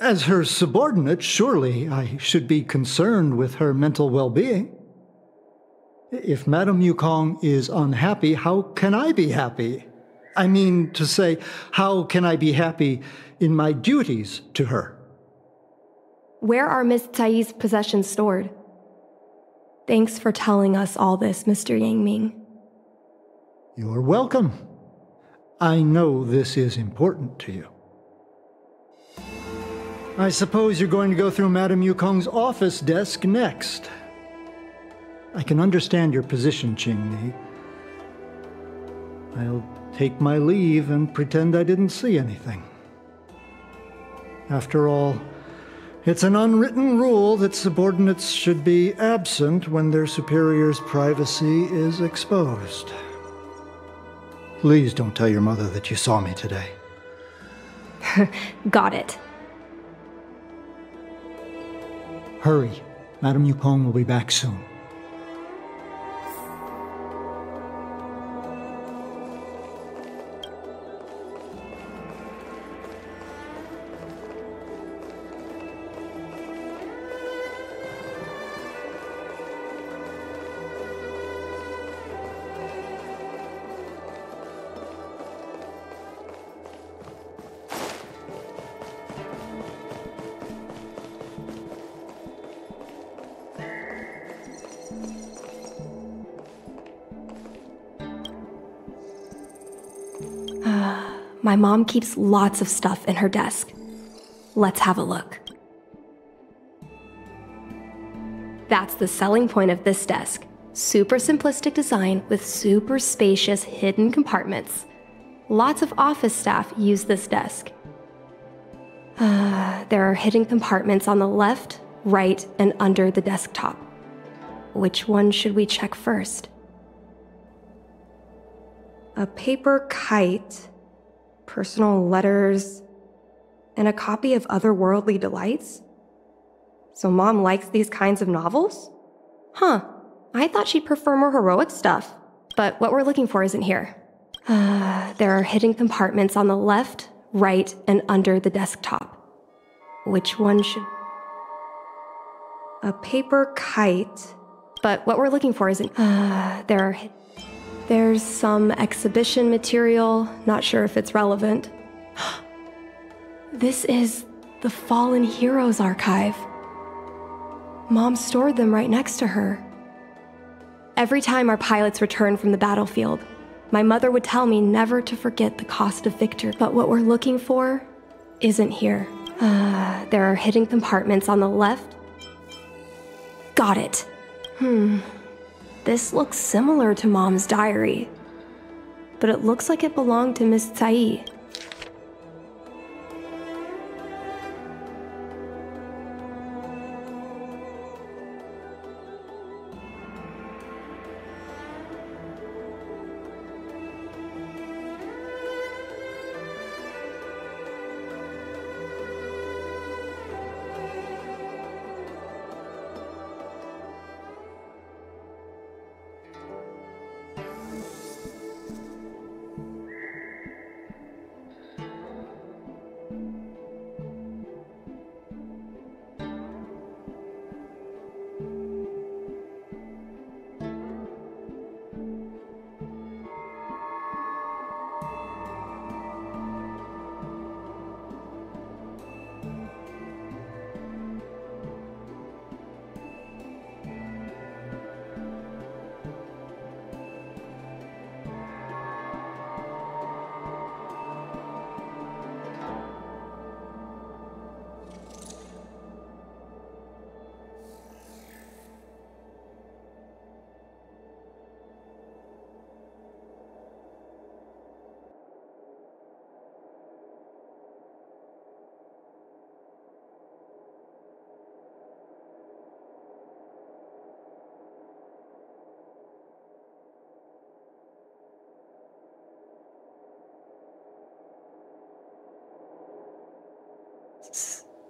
As her subordinate, surely I should be concerned with her mental well-being. If Madame Yukong is unhappy, how can I be happy? I mean to say, how can I be happy in my duties to her? Where are Miss Tsai's possessions stored? Thanks for telling us all this, Mr. Yangming. You're welcome. I know this is important to you. I suppose you're going to go through Madame Yukong's office desk next. I can understand your position, Qingni. I'll take my leave and pretend I didn't see anything. After all, it's an unwritten rule that subordinates should be absent when their superior's privacy is exposed. Please don't tell your mother that you saw me today. Got it. Hurry. Madame Yukong will be back soon. My mom keeps lots of stuff in her desk. Let's have a look. That's the selling point of this desk. Super simplistic design with super spacious hidden compartments. Lots of office staff use this desk. There are hidden compartments on the left, right, and under the desktop. Which one should we check first? A paper kite, personal letters, and a copy of Otherworldly Delights? So Mom likes these kinds of novels? Huh, I thought she'd prefer more heroic stuff. But what we're looking for isn't here. There are hidden compartments on the left, right, and under the desktop. Which one should... A paper kite. But what we're looking for isn't... There's some exhibition material, not sure if it's relevant. This is the Fallen Heroes archive. Mom stored them right next to her. Every time our pilots returned from the battlefield, my mother would tell me never to forget the cost of victory. But what we're looking for isn't here. There are hidden compartments on the left. Got it. This looks similar to Mom's diary, but it looks like it belonged to Miss Tsai.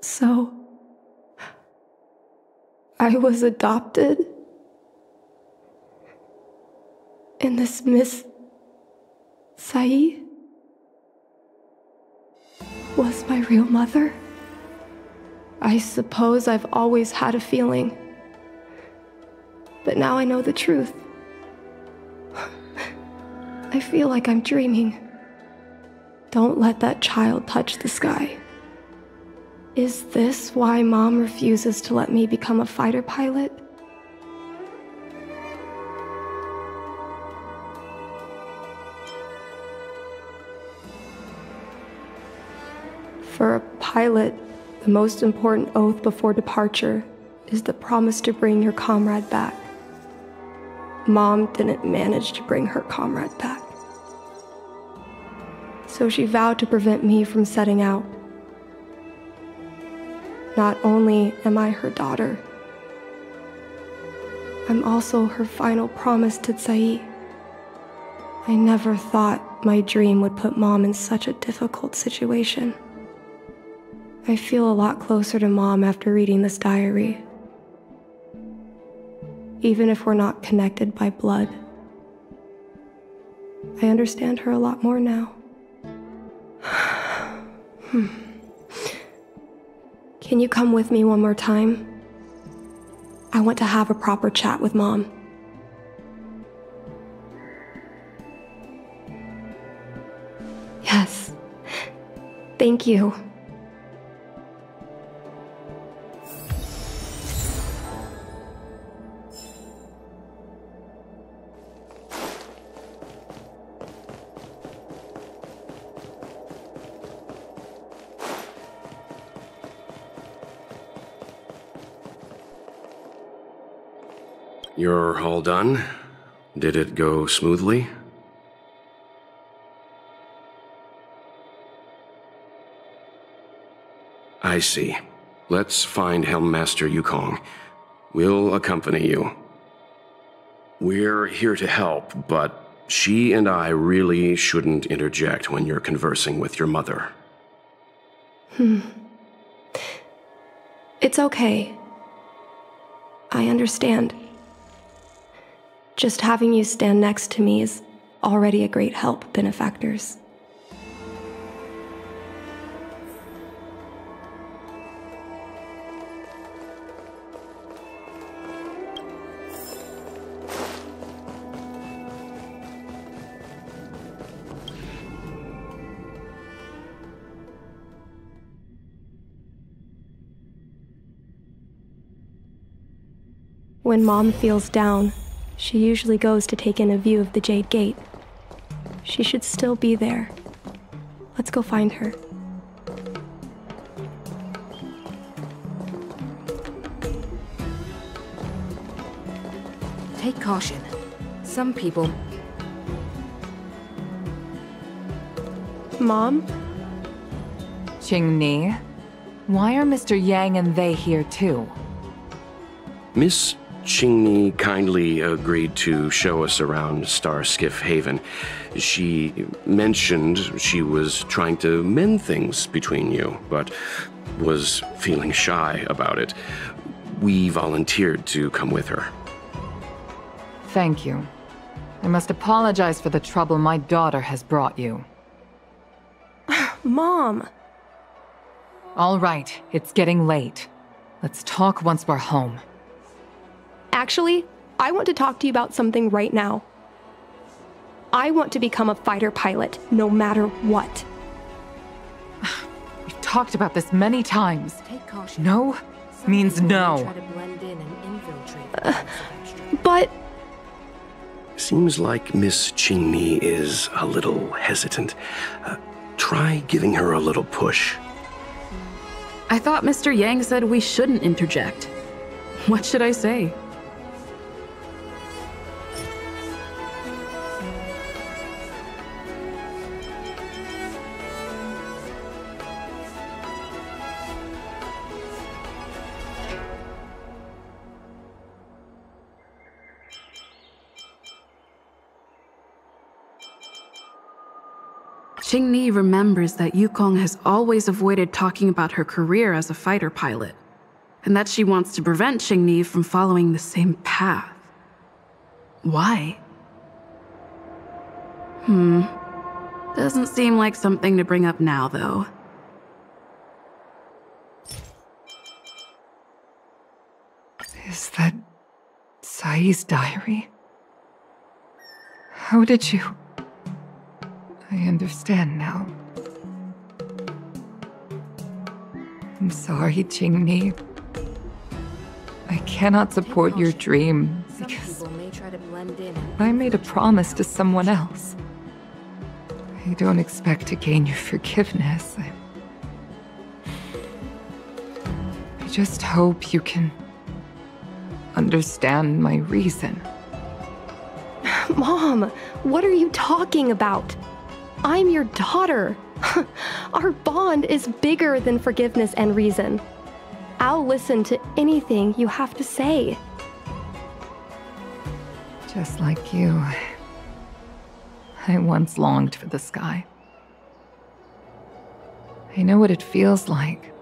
So, I was adopted? And this Miss Tsai was my real mother? I suppose I've always had a feeling. But now I know the truth. I feel like I'm dreaming. Don't let that child touch the sky. Is this why Mom refuses to let me become a fighter pilot? For a pilot, the most important oath before departure is the promise to bring your comrade back. Mom didn't manage to bring her comrade back. So she vowed to prevent me from setting out. Not only am I her daughter, I'm also her final promise to Tsai. I never thought my dream would put Mom in such a difficult situation. I feel a lot closer to Mom after reading this diary. Even if we're not connected by blood, I understand her a lot more now. Can you come with me one more time? I want to have a proper chat with Mom. Yes. Thank you. You're all done? Did it go smoothly? I see. Let's find Helmmaster Yukong. We'll accompany you. We're here to help, but she and I really shouldn't interject when you're conversing with your mother. It's okay. I understand. Just having you stand next to me is already a great help, benefactors. When Mom feels down, she usually goes to take in a view of the Jade Gate. She should still be there. Let's go find her. Take caution. Some people... Mom? Qingni, why are Mr. Yang and they here too? Miss Qingni kindly agreed to show us around Star Skiff Haven. She mentioned she was trying to mend things between you, but was feeling shy about it. We volunteered to come with her. Thank you. I must apologize for the trouble my daughter has brought you. Mom! All right, it's getting late. Let's talk once we're home. Actually, I want to talk to you about something right now. I want to become a fighter pilot, no matter what. We've talked about this many times. Take caution. No means no. Try to blend in and infiltrate. But... Seems like Miss Qingni is a little hesitant. Try giving her a little push. I thought Mr. Yang said we shouldn't interject. What should I say? Qingni remembers that Yukong has always avoided talking about her career as a fighter pilot, and that she wants to prevent Qingni from following the same path. Why? Doesn't seem like something to bring up now, though. Is that Sai's diary? How did you... I understand now. I'm sorry, Qingni. I cannot support your dream because I made a promise to someone else. I don't expect to gain your forgiveness. I just hope you can understand my reason. Mom, what are you talking about? I'm your daughter. Our bond is bigger than forgiveness and reason. I'll listen to anything you have to say. Just like you, I once longed for the sky. I know what it feels like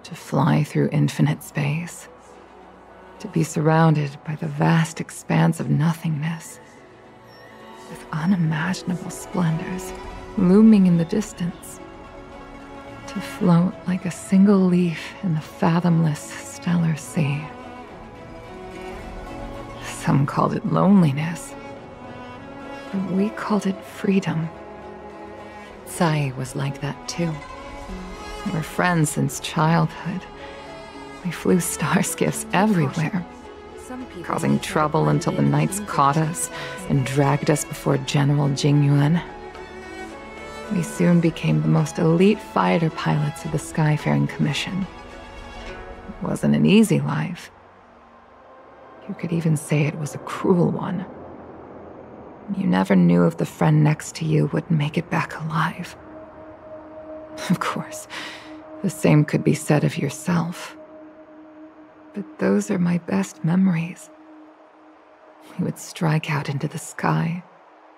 to fly through infinite space, to be surrounded by the vast expanse of nothingness, with unimaginable splendors looming in the distance, to float like a single leaf in the fathomless stellar sea. Some called it loneliness, but we called it freedom. Sai was like that too. We were friends since childhood. We flew star skiffs everywhere, causing trouble until the knights caught us and dragged us before General Jingyuan. We soon became the most elite fighter pilots of the Skyfaring Commission. It wasn't an easy life. You could even say it was a cruel one. You never knew if the friend next to you would make it back alive. Of course, the same could be said of yourself. But those are my best memories. We would strike out into the sky,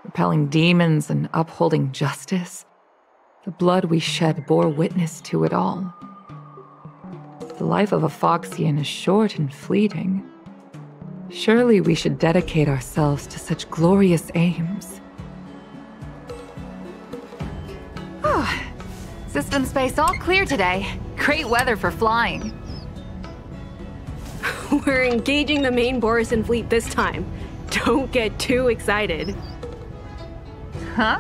repelling demons and upholding justice. The blood we shed bore witness to it all. The life of a Foxian is short and fleeting. Surely we should dedicate ourselves to such glorious aims. System space all clear today. Great weather for flying. We're engaging the main Borisan fleet this time. Don't get too excited. Huh?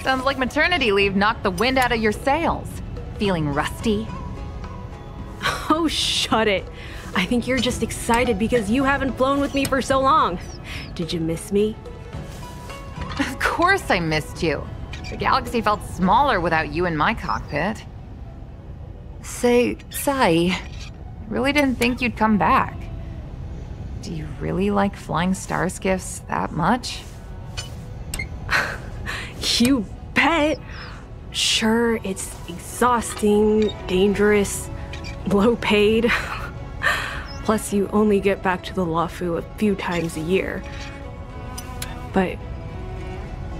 Sounds like maternity leave knocked the wind out of your sails. Feeling rusty? Oh, shut it. I think you're just excited because you haven't flown with me for so long. Did you miss me? Of course I missed you. The galaxy felt smaller without you in my cockpit. Say, Sai, I really didn't think you'd come back. Do you really like flying star skiffs that much? You bet. Sure, it's exhausting, dangerous, low paid. Plus, you only get back to the Luofu a few times a year. But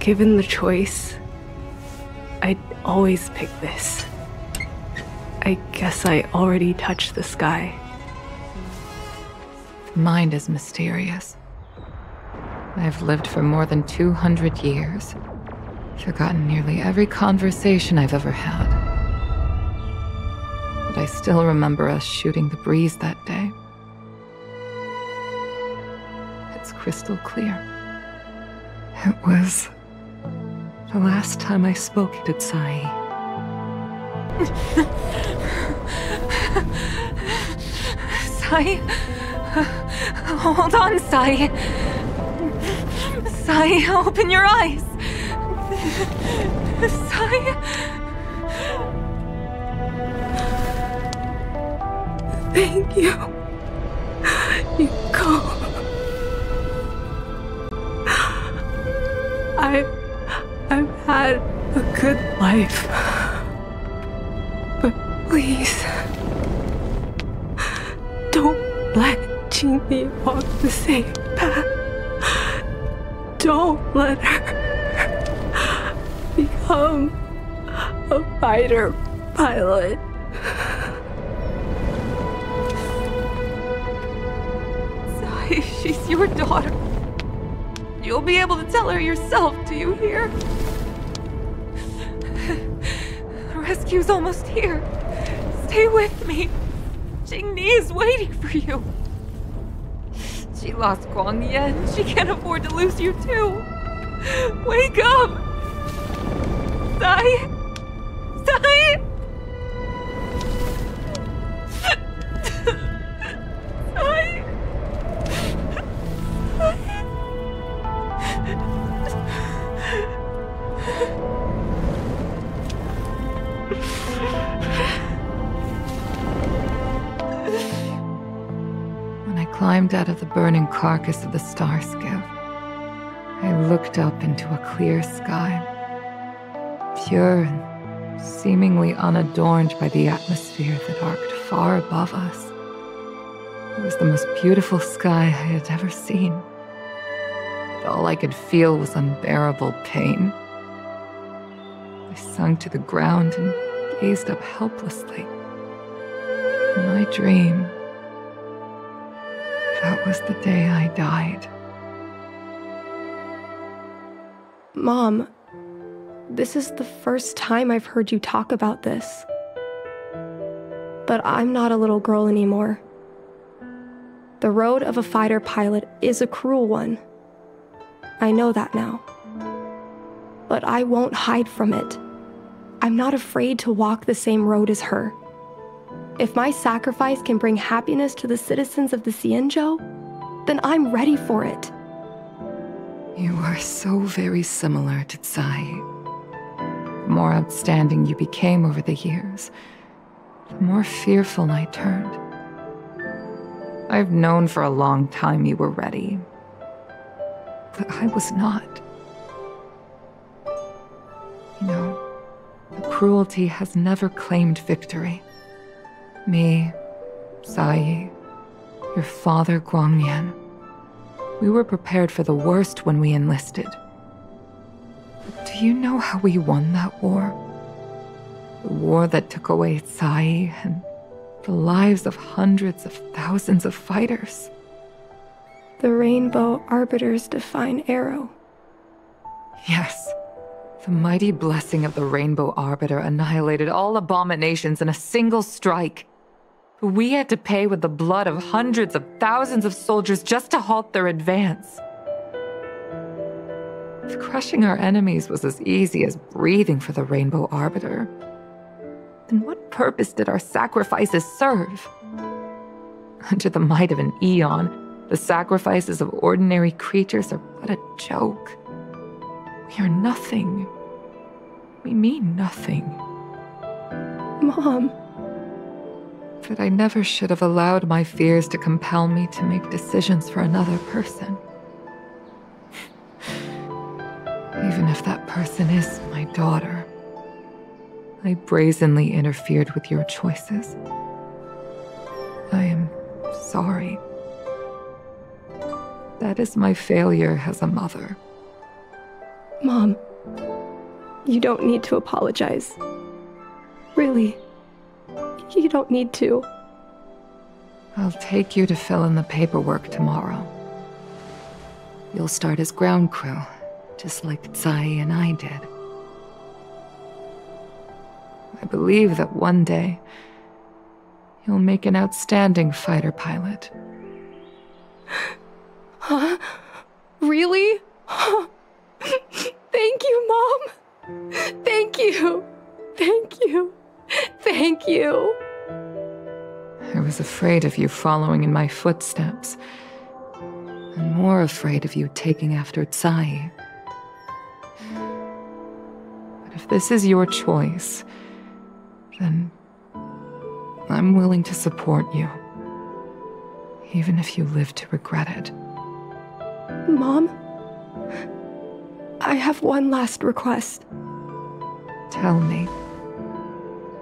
given the choice, I'd always pick this. I guess I already touched the sky. The mind is mysterious. I've lived for more than 200 years. Forgotten nearly every conversation I've ever had. But I still remember us shooting the breeze that day. It's crystal clear. It was the last time I spoke to Sai. Sai? Hold on, Sai. Sai, open your eyes. Sai? Thank you, Yukong. I've had a good life. But please, don't let Qingni walk the same path. Don't let her become a fighter pilot. Sai, she's your daughter. You'll be able to tell her yourself, do you hear? The rescue's almost here. Stay with me. Qingni is waiting for you. She lost Guang Yan. She can't afford to lose you too. Wake up! Sai! Sai! Sai! When I climbed out of the burning carcass of the star skiff, I looked up into a clear sky, pure and seemingly unadorned by the atmosphere that arced far above us. It was the most beautiful sky I had ever seen. But all I could feel was unbearable pain. I sunk to the ground and gazed up helplessly. In my dream, that was the day I died. Mom, this is the first time I've heard you talk about this. But I'm not a little girl anymore. The road of a fighter pilot is a cruel one. I know that now. But I won't hide from it. I'm not afraid to walk the same road as her. If my sacrifice can bring happiness to the citizens of the Xianzhou, then I'm ready for it. You are so very similar to Tsai. The more outstanding you became over the years, the more fearful I turned. I've known for a long time you were ready. But I was not. You know, the cruelty has never claimed victory. Me, Sai, your father Guangyan. We were prepared for the worst when we enlisted. But do you know how we won that war? The war that took away Sai and the lives of hundreds of thousands of fighters. The Rainbow Arbiter's divine arrow. Yes. The mighty blessing of the Rainbow Arbiter annihilated all abominations in a single strike. We had to pay with the blood of hundreds of thousands of soldiers just to halt their advance. If crushing our enemies was as easy as breathing for the Rainbow Arbiter, then what purpose did our sacrifices serve? Under the might of an eon, the sacrifices of ordinary creatures are but a joke. We are nothing. We mean nothing. Mom. But I never should have allowed my fears to compel me to make decisions for another person. Even if that person is my daughter. I brazenly interfered with your choices. I am sorry. That is my failure as a mother. Mom, you don't need to apologize. Really, you don't need to. I'll take you to fill in the paperwork tomorrow. You'll start as ground crew, just like Tsai and I did. I believe that one day, you'll make an outstanding fighter pilot. Huh? Really? Thank you, Mom. Thank you. Thank you. Thank you. I was afraid of you following in my footsteps, and more afraid of you taking after Tsai. But if this is your choice, then I'm willing to support you, even if you live to regret it. Mom, I have one last request. Tell me.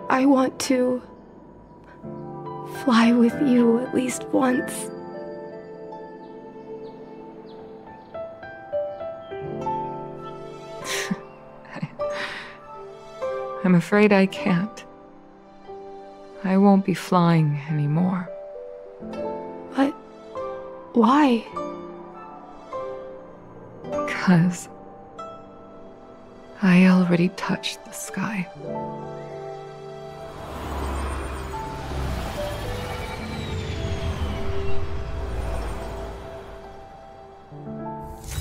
I want to fly with you at least once. I'm afraid I can't. I won't be flying anymore. But why? Because I already touched the sky.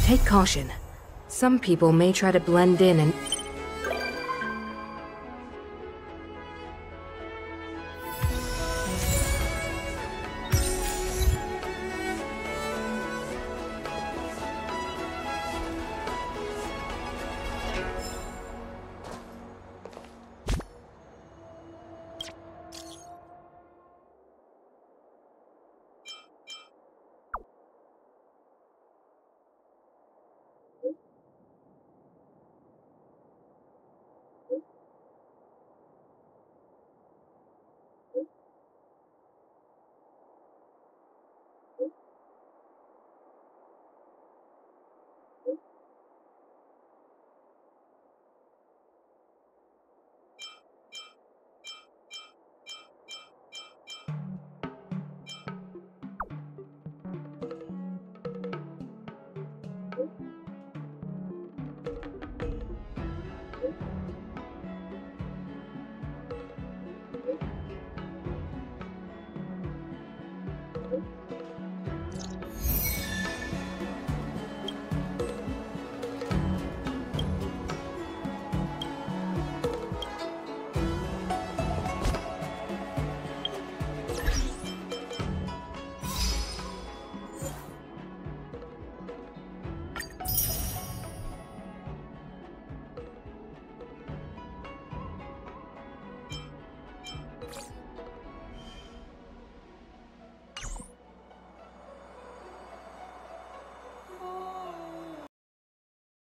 Take caution. Some people may try to blend in and